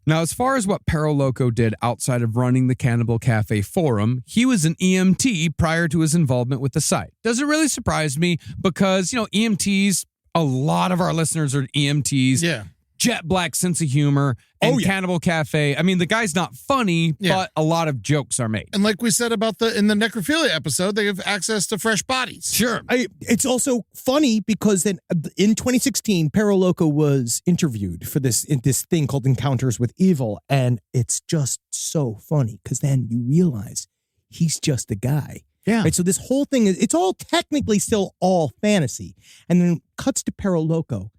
Now, as far as what Perro Loco did outside of running the Cannibal Café forum, he was an EMT prior to his involvement with the site. Does it really surprise me? Because, EMTs, a lot of our listeners are EMTs. Yeah. Jet black sense of humor, and Cannibal Cafe. I mean, the guy's not funny, but a lot of jokes are made. And like we said about in the necrophilia episode, they have access to fresh bodies. Sure. It's also funny because then in 2016, Perro Loco was interviewed for this thing called Encounters with Evil, and it's just so funny because then you realize he's just a guy. Yeah. Right, so this whole thing it's all technically still all fantasy, and then cuts to Perro Loco,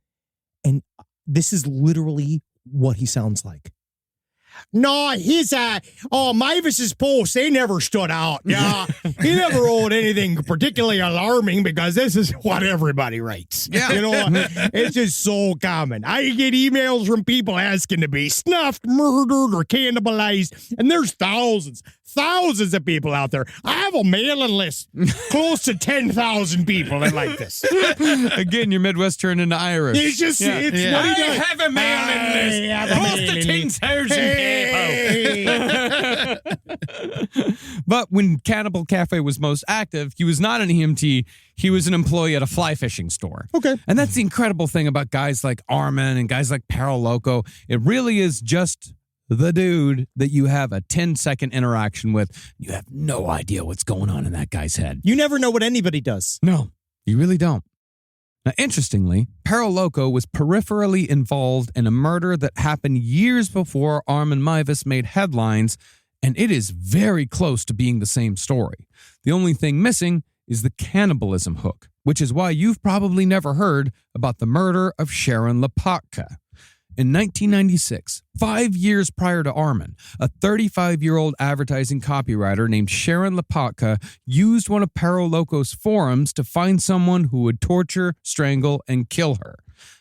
and this is literally what he sounds like. No, Meiwes' posts, they never stood out. Yeah, he never wrote anything particularly alarming because this is what everybody writes. Yeah. You know, it's just so common. I get emails from people asking to be snuffed, murdered, or cannibalized, and there's thousands of people out there. I have a mailing list, close to 10,000 people that like this. Again, your Midwest turned into Irish. It's just, it's what he does. I have a mailing list. Close to 10,000 But when Cannibal Cafe was most active, he was not an EMT. He was an employee at a fly fishing store. Okay. And that's the incredible thing about guys like Armin and guys like Perro Loco. It really is just the dude that you have a 10-second interaction with. You have no idea what's going on in that guy's head. You never know what anybody does. No, you really don't. Now, interestingly, Perro Loco was peripherally involved in a murder that happened years before Armin Meiwes made headlines, and it is very close to being the same story. The only thing missing is the cannibalism hook, which is why you've probably never heard about the murder of Sharon Lopatka. In 1996, 5 years prior to Armin, a 35-year-old advertising copywriter named Sharon Lopatka used one of Perro Loco's forums to find someone who would torture, strangle, and kill her.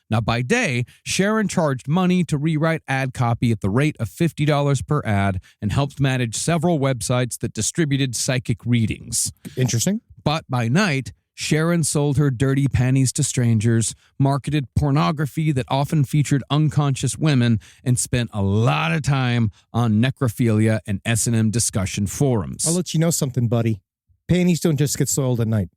Now, by day, Sharon charged money to rewrite ad copy at the rate of $50 per ad and helped manage several websites that distributed psychic readings. Interesting. But by night, Sharon sold her dirty panties to strangers, marketed pornography that often featured unconscious women, and spent a lot of time on necrophilia and S&M discussion forums. I'll let you know something, buddy. Panties don't just get soiled at night.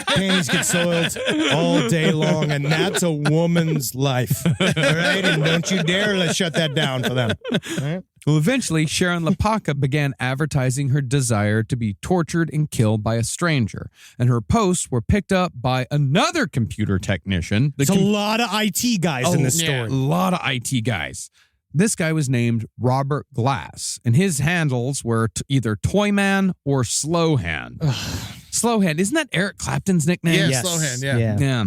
Panties get soiled all day long, and that's a woman's life. All right? And don't you dare let's shut that down for them. All right? Well, eventually, Sharon Lopatka began advertising her desire to be tortured and killed by a stranger, and her posts were picked up by another computer technician. There's a lot of IT guys in this story. A lot of IT guys. This guy was named Robert Glass, and his handles were either Toyman or Slowhand. Slowhand, isn't that Eric Clapton's nickname? Yeah, Yes. Slowhand, yeah.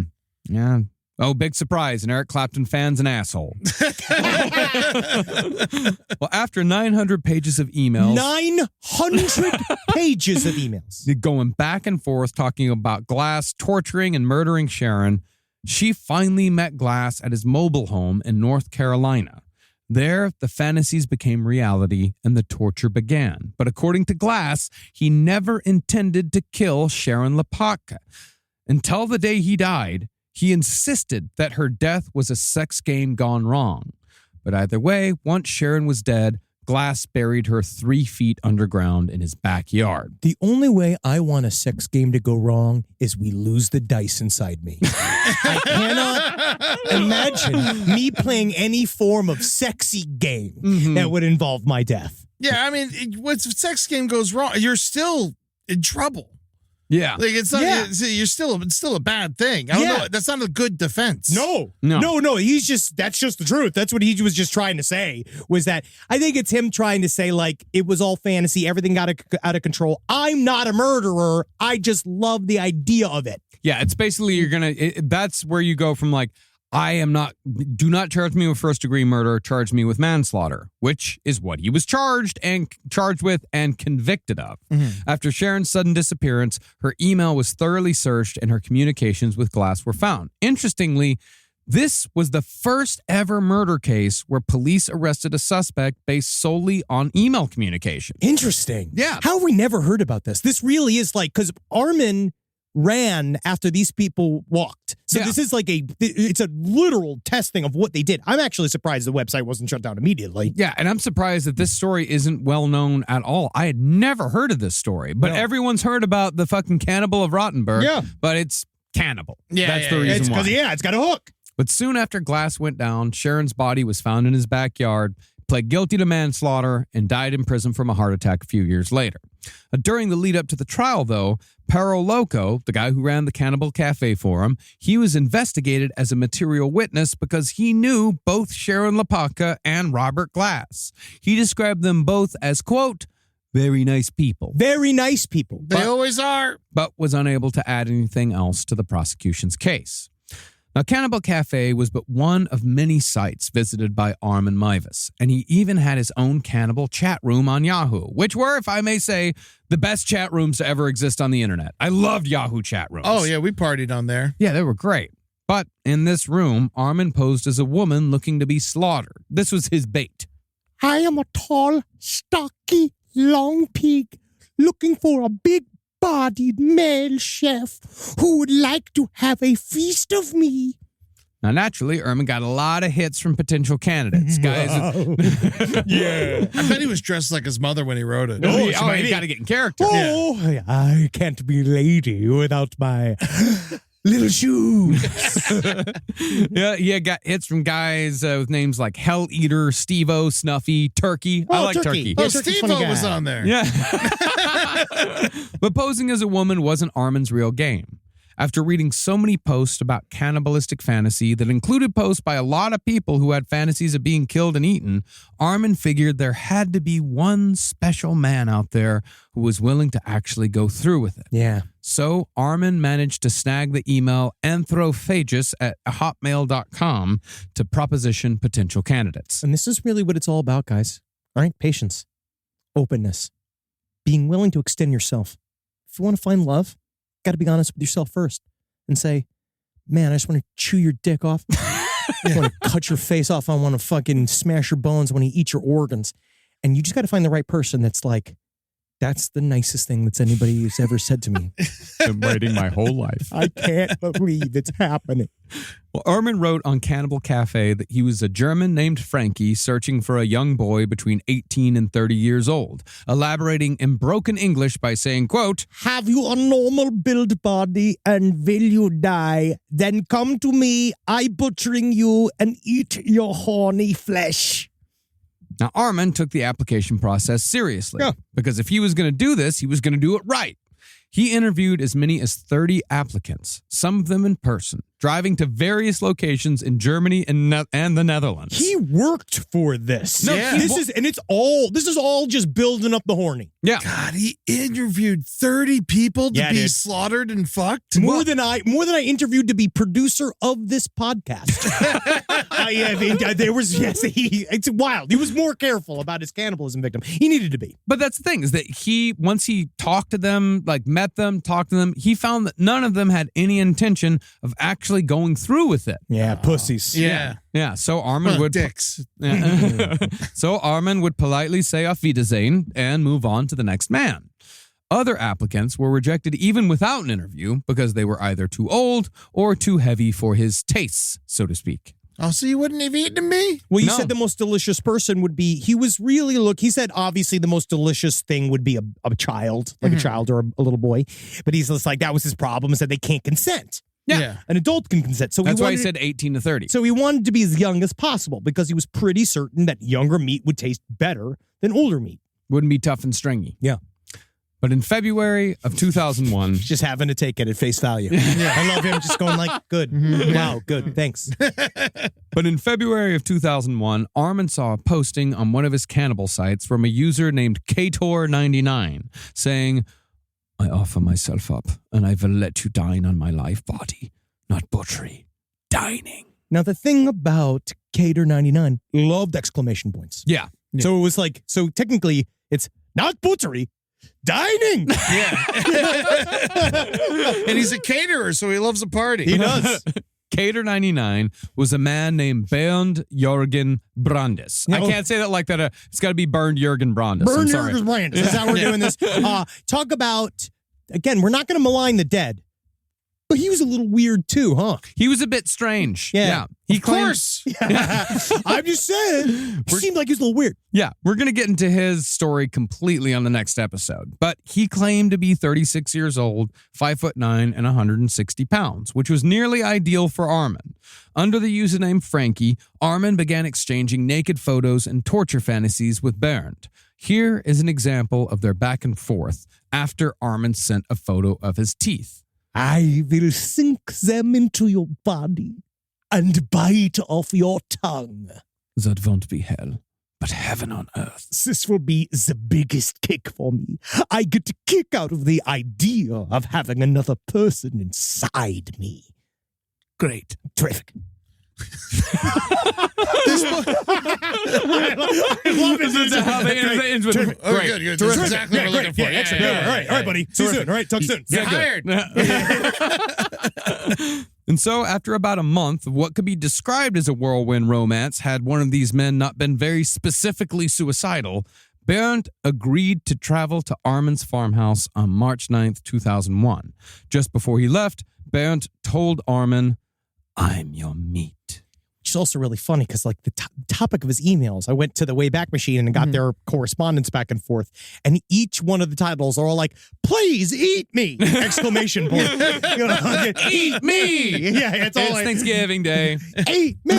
Yeah. Oh, big surprise. An Eric Clapton fan's an asshole. Well, after 900 pages of emails. 900 pages of emails. Going back and forth talking about Glass torturing and murdering Sharon, she finally met Glass at his mobile home in North Carolina. There, the fantasies became reality and the torture began. But according to Glass, he never intended to kill Sharon Lopatka. Until the day he died, he insisted that her death was a sex game gone wrong. But either way, once Sharon was dead, Glass buried her 3 feet underground in his backyard. The only way I want a sex game to go wrong is we lose the dice inside me. I cannot imagine me playing any form of sexy game that would involve my death. Yeah, I mean, when sex game goes wrong, you're still in trouble. Yeah. Like it's not. It's still a bad thing. I don't know. That's not a good defense. No. That's just the truth. That's what he was just trying to say, was that I think it's him trying to say, like, it was all fantasy. Everything got out of control. I'm not a murderer. I just love the idea of it. Yeah, it's basically that's where you go from like, do not charge me with first degree murder, charge me with manslaughter, which is what he was charged with and convicted of. Mm-hmm. After Sharon's sudden disappearance, her email was thoroughly searched and her communications with Glass were found. Interestingly, this was the first ever murder case where police arrested a suspect based solely on email communication. Interesting. Yeah. How have we never heard about this? This really is like, because Armin ran after these people walked. So this is like it's a literal testing of what they did. I'm actually surprised the website wasn't shut down immediately. Yeah, and I'm surprised that this story isn't well known at all. I had never heard of this story, but everyone's heard about the fucking cannibal of Rotenburg. Yeah. But it's cannibal. Yeah, That's the reason why. Because, it's got a hook. But soon after Glass went down, Sharon's body was found in his backyard, pled guilty to manslaughter, and died in prison from a heart attack a few years later. During the lead up to the trial, though, Perro Loco, the guy who ran the Cannibal Café for him, he was investigated as a material witness because he knew both Sharon Lapaka and Robert Glass. He described them both as, quote, very nice people. Very nice people. They always are. But was unable to add anything else to the prosecution's case. Now, Cannibal Café was but one of many sites visited by Armin Meiwes, and he even had his own cannibal chat room on Yahoo, which were, if I may say, the best chat rooms to ever exist on the internet. I loved Yahoo chat rooms. Oh, yeah, we partied on there. Yeah, they were great. But in this room, Armin posed as a woman looking to be slaughtered. This was his bait. I am a tall, stocky, long pig looking for a big-bodied male chef who would like to have a feast of me. Now, naturally, Armin got a lot of hits from potential candidates. Guys, Yeah. I bet he was dressed like his mother when he wrote it. he got to get in character. Oh, I can't be lady without my little shoes. Yeah, he got hits from guys with names like Hell Eater, Steve-O, Snuffy, Turkey. I like Turkey. Oh, Turkey's Steve-O funny guy. was on there. Yeah. But posing as a woman wasn't Armin's real game. After reading so many posts about cannibalistic fantasy that included posts by a lot of people who had fantasies of being killed and eaten, Armin figured there had to be one special man out there who was willing to actually go through with it. Yeah. So Armin managed to snag the email anthrophagus@hotmail.com to proposition potential candidates. And this is really what it's all about, guys. All right? Patience. Openness. Being willing to extend yourself. If you want to find love, got to be honest with yourself first and say, man, I just want to chew your dick off. I want to cut your face off. I want to fucking smash your bones. I want to eat your organs. And you just got to find the right person that's like, that's the nicest thing that's anybody has ever said to me. Been waiting my whole life. I can't believe it's happening. Well, Armin wrote on Cannibal Café that he was a German named Frankie searching for a young boy between 18 and 30 years old, elaborating in broken English by saying, quote, have you a normal build body and will you die? Then come to me, I butchering you and eat your horny flesh. Now, Armin took the application process seriously because if he was going to do this, he was going to do it right. He interviewed as many as 30 applicants, some of them in person, driving to various locations in Germany and the Netherlands. He worked for this. No, this is all just building up the horny. Yeah. God, he interviewed 30 people to be slaughtered and fucked. More than I interviewed to be producer of this podcast. It's wild. He was more careful about his cannibalism victim. He needed to be. But that's the thing, is that once he talked to them, like met them, talked to them, he found that none of them had any intention of actually going through with it. Yeah, pussies. Yeah. Yeah, so Armin would dicks. So Armin would politely say auf Wiedersehen and move on to the next man. Other applicants were rejected even without an interview because they were either too old or too heavy for his tastes, so to speak. Oh, so you wouldn't have eaten me? Well, you said the most delicious person would be, he said obviously the most delicious thing would be a child, like a child or a little boy. But he's just like, that was his problem, is that they can't consent. Yeah. An adult can consent. So that's why he said 18 to 30. So he wanted to be as young as possible because he was pretty certain that younger meat would taste better than older meat. Wouldn't be tough and stringy. Yeah. But in February of 2001, Just having to take it at face value. I love him just going like, good. Wow, good. Thanks. But in February of 2001, Armin saw a posting on one of his cannibal sites from a user named Kator99 saying, I offer myself up and I will let you dine on my live body, not butchery, dining. Now, the thing about Cater99, loved exclamation points. Yeah. So it was like, so technically it's not butchery, dining. Yeah. And he's a caterer, so he loves a party. He does. Cater99 was a man named Bernd Jürgen Brandes. I can't say that like that. It's got to be Bernd Jürgen Brandes. I'm sorry. Burn brand. That's how we're doing this. Talk about, again, we're not going to malign the dead, but he was a little weird too, huh? He was a bit strange. Yeah. He Of course. I'm just saying. It seemed like he was a little weird. Yeah, we're going to get into his story completely on the next episode. But he claimed to be 36 years old, 5'9", and 160 pounds, which was nearly ideal for Armin. Under the username Frankie, Armin began exchanging naked photos and torture fantasies with Bernd. Here is an example of their back and forth after Armin sent a photo of his teeth. I will sink them into your body and bite off your tongue. That won't be hell, but heaven on earth. This will be the biggest kick for me. I get a kick out of the idea of having another person inside me. Great. Terrific. I love it. Great. Oh, good. That's exactly what we're looking for. All right, buddy. See you soon. All right, talk soon. You're hired. And so, after about a month of what could be described as a whirlwind romance, had one of these men not been very specifically suicidal, Bernd agreed to travel to Armin's farmhouse on March 9th, 2001. Just before he left, Bernd told Armin, I'm your meat. Which is also really funny because, like, the topic of his emails, I went to the Wayback Machine and got their correspondence back and forth, and each one of the titles are all like, "Please eat me!" Exclamation point. You know, like, eat me! Yeah, it's all like Thanksgiving Day. Eat me!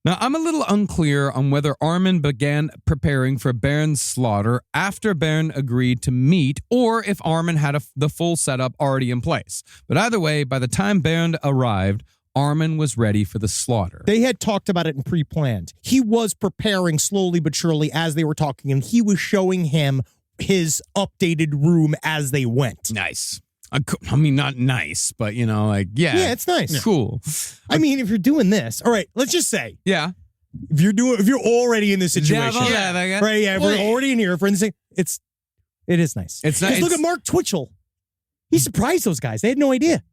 Now, I'm a little unclear on whether Armin began preparing for Bernd's slaughter after Bernd agreed to meet, or if Armin had the full setup already in place. But either way, by the time Bernd arrived, Armin was ready for the slaughter. They had talked about it and pre-planned. He was preparing slowly but surely as they were talking, and he was showing him his updated room as they went. Nice. I mean, not nice, but, you know, like, yeah. Yeah, it's nice. Cool. I mean, if you're doing this, all right, let's just say, Yeah. if you're already in this situation, right? Yeah, we're already in here. For instance, it is nice. It's nice. Because look at Mark Twitchell. He surprised those guys. They had no idea.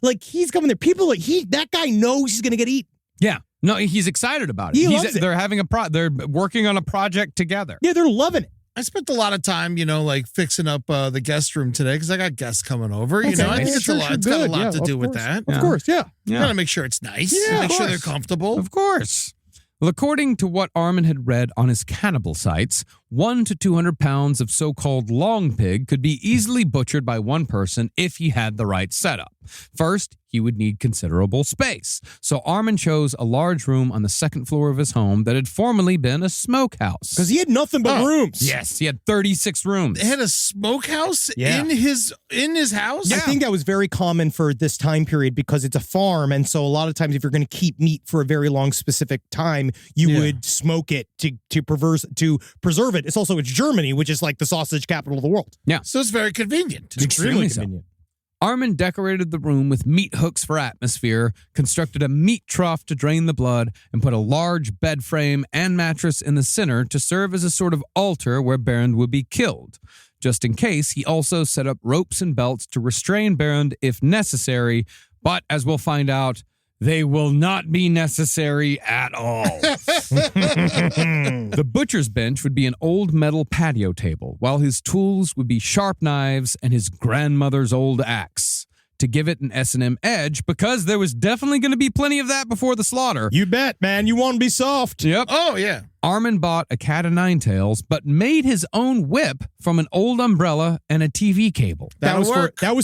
Like, he's coming there. People like that guy knows he's gonna get eaten. Yeah. No, he's excited about it. He loves it. They're having they're working on a project together. Yeah, they're loving it. I spent a lot of time, like fixing up the guest room today because I got guests coming over. I think it's a lot. It's got a lot to do with that. Of course, yeah. You got to make sure it's nice. Yeah, make of sure they're course. comfortable. Of course. Well, according to what Armin had read on his cannibal sites, 1 to 200 pounds of so-called long pig could be easily butchered by one person if he had the right setup. First, he would need considerable space. So Armin chose a large room on the second floor of his home that had formerly been a smokehouse. Because he had nothing but rooms. Yes, he had 36 rooms. They had a smokehouse Yeah. in his house. I think that was very common for this time period because it's a farm, and so a lot of times if you're going to keep meat for a very long specific time, you would smoke it to preserve it. It's Germany, which is like the sausage capital of the world. Yeah. So it's very convenient. It's extremely so. convenient. Armin decorated the room with meat hooks for atmosphere, constructed a meat trough to drain the blood, and put a large bed frame and mattress in the center to serve as a sort of altar where Bernd would be killed. Just in case, he also set up ropes and belts to restrain Bernd if necessary, but as we'll find out, they will not be necessary at all. The butcher's bench would be an old metal patio table, while his tools would be sharp knives and his grandmother's old axe. To give it an S&M edge, because there was definitely going to be plenty of that before the slaughter. You bet, man. You want to be soft. Yep. Oh, yeah. Armin bought a cat of nine tails, but made his own whip from an old umbrella and a TV cable. That was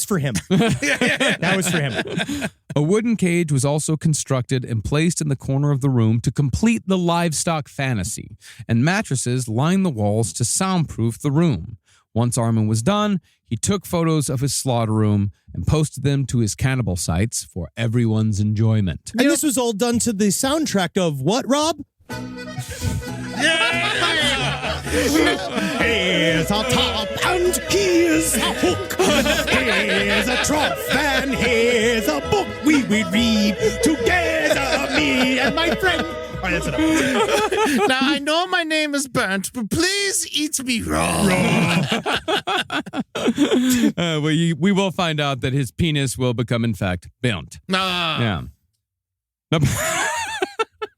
for him. That was for him. A wooden cage was also constructed and placed in the corner of the room to complete the livestock fantasy, and mattresses lined the walls to soundproof the room. Once Armin was done, he took photos of his slaughter room and posted them to his cannibal sites for everyone's enjoyment. And this was all done to the soundtrack of what, Rob? Here's a top and here's a hook. Here's a trough and here's a book we will read together, me and my friend. All right, that's enough. Now, I know my name is burnt, but please eat me raw. We will find out that his penis will become, in fact, burnt. Yeah.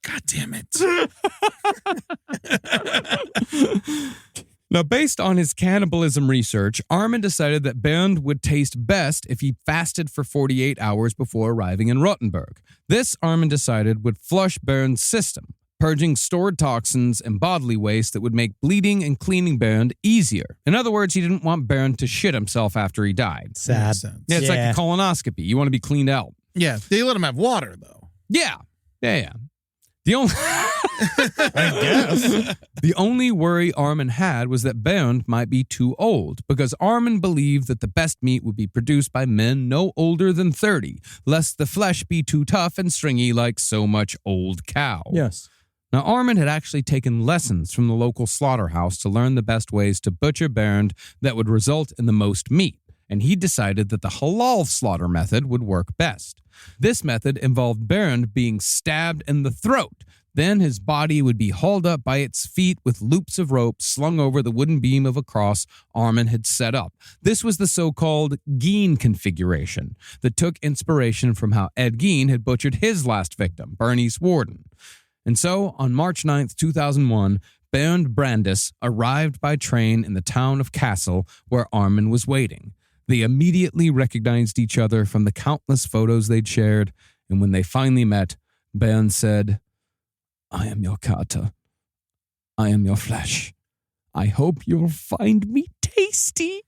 God damn it. Now, based on his cannibalism research, Armin decided that Bernd would taste best if he fasted for 48 hours before arriving in Rotenburg. This, Armin decided, would flush Bernd's system, purging stored toxins and bodily waste that would make bleeding and cleaning Bernd easier. In other words, he didn't want Bernd to shit himself after he died. Sad. Yeah, it's like a colonoscopy. You want to be cleaned out. Yeah, they let him have water, though. Yeah. The only I guess. The only worry Armin had was that Bernd might be too old, because Armin believed that the best meat would be produced by men no older than 30, lest the flesh be too tough and stringy like so much old cow. Yes. Now, Armin had actually taken lessons from the local slaughterhouse to learn the best ways to butcher Bernd that would result in the most meat, and he decided that the halal slaughter method would work best. This method involved Bernd being stabbed in the throat. Then his body would be hauled up by its feet with loops of rope slung over the wooden beam of a cross Armin had set up. This was the so-called Gein configuration that took inspiration from how Ed Gein had butchered his last victim, Bernice Worden. And so, on March 9th, 2001, Bernd Brandis arrived by train in the town of Kassel, where Armin was waiting. They immediately recognized each other from the countless photos they'd shared, and when they finally met, Bernd said, "I am your Kater. I am your flesh. I hope you'll find me tasty."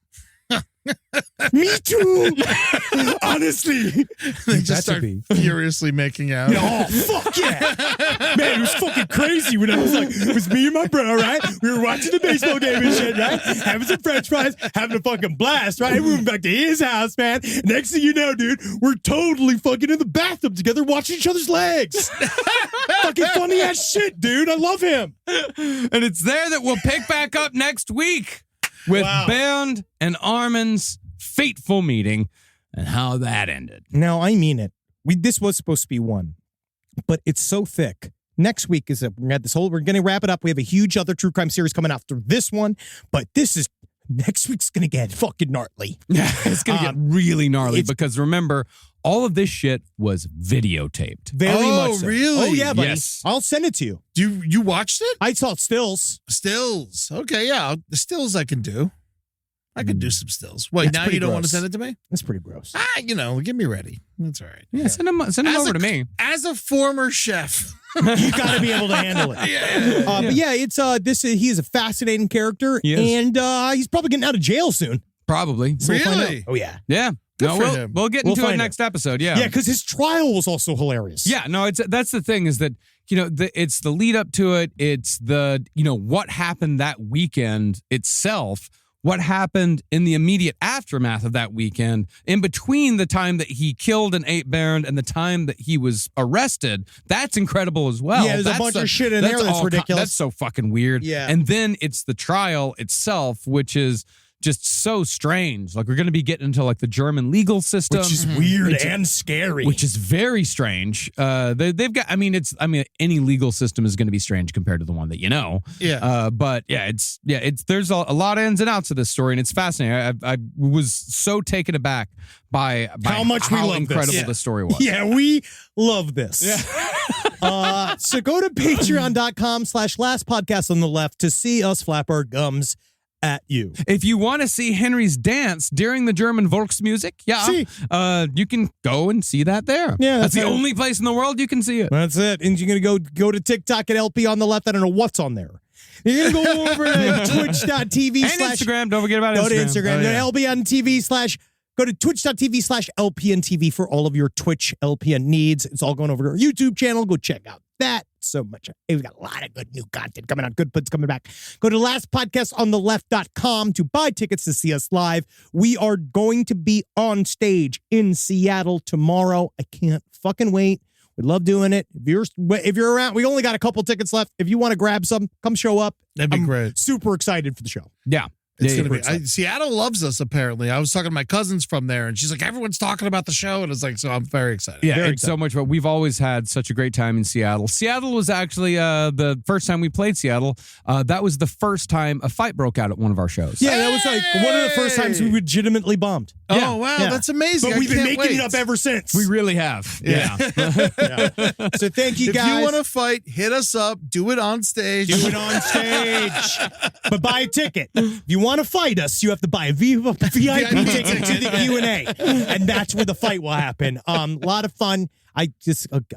Me too. Honestly. They just start furiously making out. Oh, fuck yeah. Man, it was fucking crazy when I was like, it was me and my bro, right? We were watching the baseball game and shit, right? Having some french fries, having a fucking blast, right? We went back to his house, man. Next thing you know, dude, we're totally fucking in the bathtub together watching each other's legs. Fucking funny ass shit, dude. I love him. And it's there that we'll pick back up next week with Bernd and Armin's fateful meeting and how that ended. Now, I mean it. This was supposed to be one, but it's so thick. Next week we're going to wrap it up. We have a huge other true crime series coming after this one, but next week's going to get fucking gnarly. Yeah, it's going to get really gnarly because remember, all of this shit was videotaped. Very much so. Really? Oh, yeah, buddy. Yes. I'll send it to you. You watched it? I saw stills. Stills. Okay, yeah. The stills I can do. I can do some stills. Wait, now you don't want to send it to me? That's pretty gross. Get me ready. That's all right. Yeah, send them over to me. As a former chef. You got to be able to handle it. But yeah, it's he is a fascinating character, and he's probably getting out of jail soon. Probably. So we'll find out. Really? Oh yeah. Yeah. We'll get into it next episode. Yeah. Yeah, because his trial was also hilarious. Yeah, no, that's the thing is that, it's the lead up to it. It's the, what happened that weekend itself, what happened in the immediate aftermath of that weekend, in between the time that he killed and ate Bernd and the time that he was arrested. That's incredible as well. Yeah, there's a bunch of shit in there that's ridiculous. That's so fucking weird. Yeah. And then it's the trial itself, which is just so strange. Like, we're going to be getting into like the German legal system, which is weird and scary, which is very strange. They've got. Any legal system is going to be strange compared to the one that you know. Yeah. But it's there's a lot of ins and outs of this story, and it's fascinating. I was so taken aback by how much we love incredible the story was. Yeah, we love this. Yeah. So go to patreon.com/lastpodcast on the left to see us flap our gums at you. If you want to see Henry's dance during the German Volksmusik, you can go and see that there. Yeah, that's the that's it. only place in the world you can see it. That's it. And you're going to go to TikTok at LP on the left. I don't know what's on there. You're going to go over to twitch.tv And Instagram. Don't forget about Instagram. Go to Instagram. Oh, yeah. Go to LPN TV Go to twitch.tv/LPNTV for all of your Twitch LPN needs. It's all going over to our YouTube channel. Go check out that. So much. We've got a lot of good new content coming out. Good puts coming back. Go to lastpodcastonTheLeft.com to buy tickets to see us live. We are going to be on stage in Seattle tomorrow. I can't fucking wait. We love doing it. If you're around, we only got a couple tickets left. If you want to grab some, come show up. That'd be great. Super excited for the show. Yeah. It's going to be. Seattle loves us, apparently. I was talking to my cousins from there, and she's like, everyone's talking about the show. And it's like, so I'm very excited. Yeah, Very it's so much fun. We've always had such a great time in Seattle. Seattle was actually the first time we played Seattle. That was the first time a fight broke out at one of our shows. Yeah, that was like one of the first times we legitimately bombed. Yeah. Oh, wow. Yeah. That's amazing. But we've been can't making wait. it up ever since. We really have. Yeah. So thank you guys. If you want to fight, hit us up. Do it on stage. Do it on stage. But buy a ticket. If you want to fight us, you have to buy a VIP ticket to the Q&A. And that's where the fight will happen. A lot of fun. I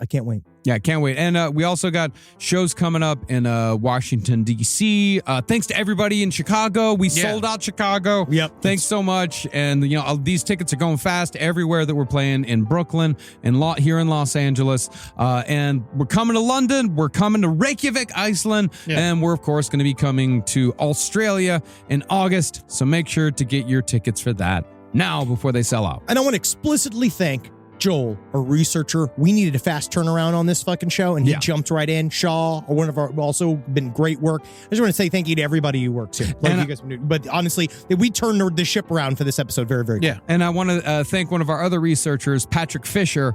can't wait. Yeah, can't wait. And we also got shows coming up in Washington, D.C. Thanks to everybody in Chicago. We sold out Chicago. Yep. Thanks so much. And, these tickets are going fast everywhere that we're playing in Brooklyn and here in Los Angeles. And we're coming to London. We're coming to Reykjavik, Iceland. Yeah. And we're, of course, going to be coming to Australia in August. So make sure to get your tickets for that now before they sell out. And I want to explicitly thank Joel, our researcher. We needed a fast turnaround on this fucking show, and he jumped right in. Shaw, one of our, also been great work. I just want to say thank you to everybody who works here. Like you guys, but honestly, we turned the ship around for this episode very, very good. And I want to thank one of our other researchers, Patrick Fisher,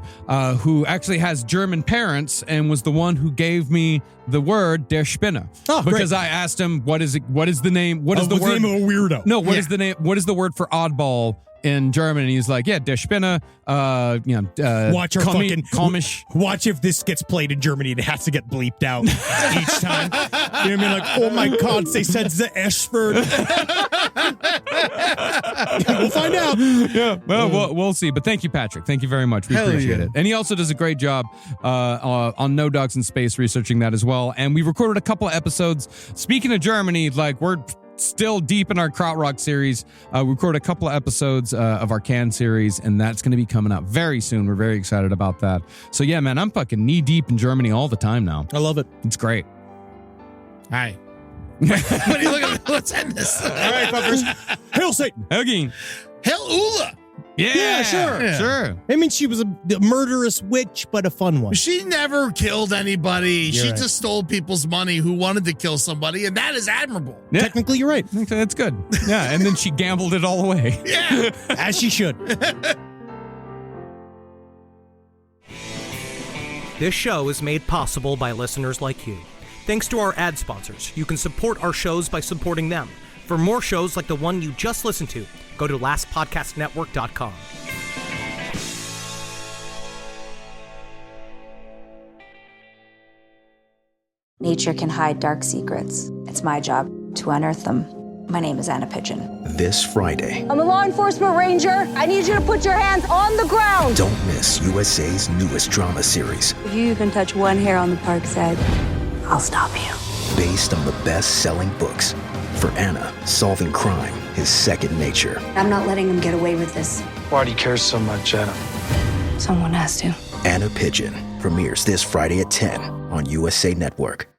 who actually has German parents and was the one who gave me the word Der Spinner. Oh, because great. I asked him, what is the name? What is the word? What's the name of a weirdo? No, what is the name? What is the word for oddball in German? And he's like, Der Spinner. Watch our fucking komisch. Watch if this gets played in Germany and it has to get bleeped out each time. You know what I mean? Like, oh my God, they said the S word. We'll find out. Yeah, well, we'll see. But thank you, Patrick. Thank you very much. We appreciate it. And he also does a great job on No Dogs in Space researching that as well. And we recorded a couple of episodes. Speaking of Germany, like we're still deep in our Krautrock series. We recorded a couple of episodes of our Can series, and that's going to be coming out very soon. We're very excited about that. So yeah, man, I'm fucking knee deep in Germany all the time now. I love it. It's great. Hi. What are you looking at? Let's end this. All right, fuckers. Hail Satan. Again. Hell Ula. Yeah, sure. I mean, she was a murderous witch, but a fun one. She never killed anybody. You're she right. just stole people's money who wanted to kill somebody, and that is admirable. Yeah. Technically, you're right. That's good. Yeah, and then she gambled it all away. Yeah. As she should. This show is made possible by listeners like you. Thanks to our ad sponsors, you can support our shows by supporting them. For more shows like the one you just listened to, go to lastpodcastnetwork.com. Nature can hide dark secrets. It's my job to unearth them. My name is Anna Pigeon. This Friday, I'm a law enforcement ranger. I need you to put your hands on the ground. don't miss USA's newest drama series. If you even touch one hair on the park's head, I'll stop you. Based on the best-selling books. For Anna, solving crime is second nature. I'm not letting him get away with this. Why do you care so much, Anna? Someone has to. Anna Pigeon premieres this Friday at 10 on USA Network.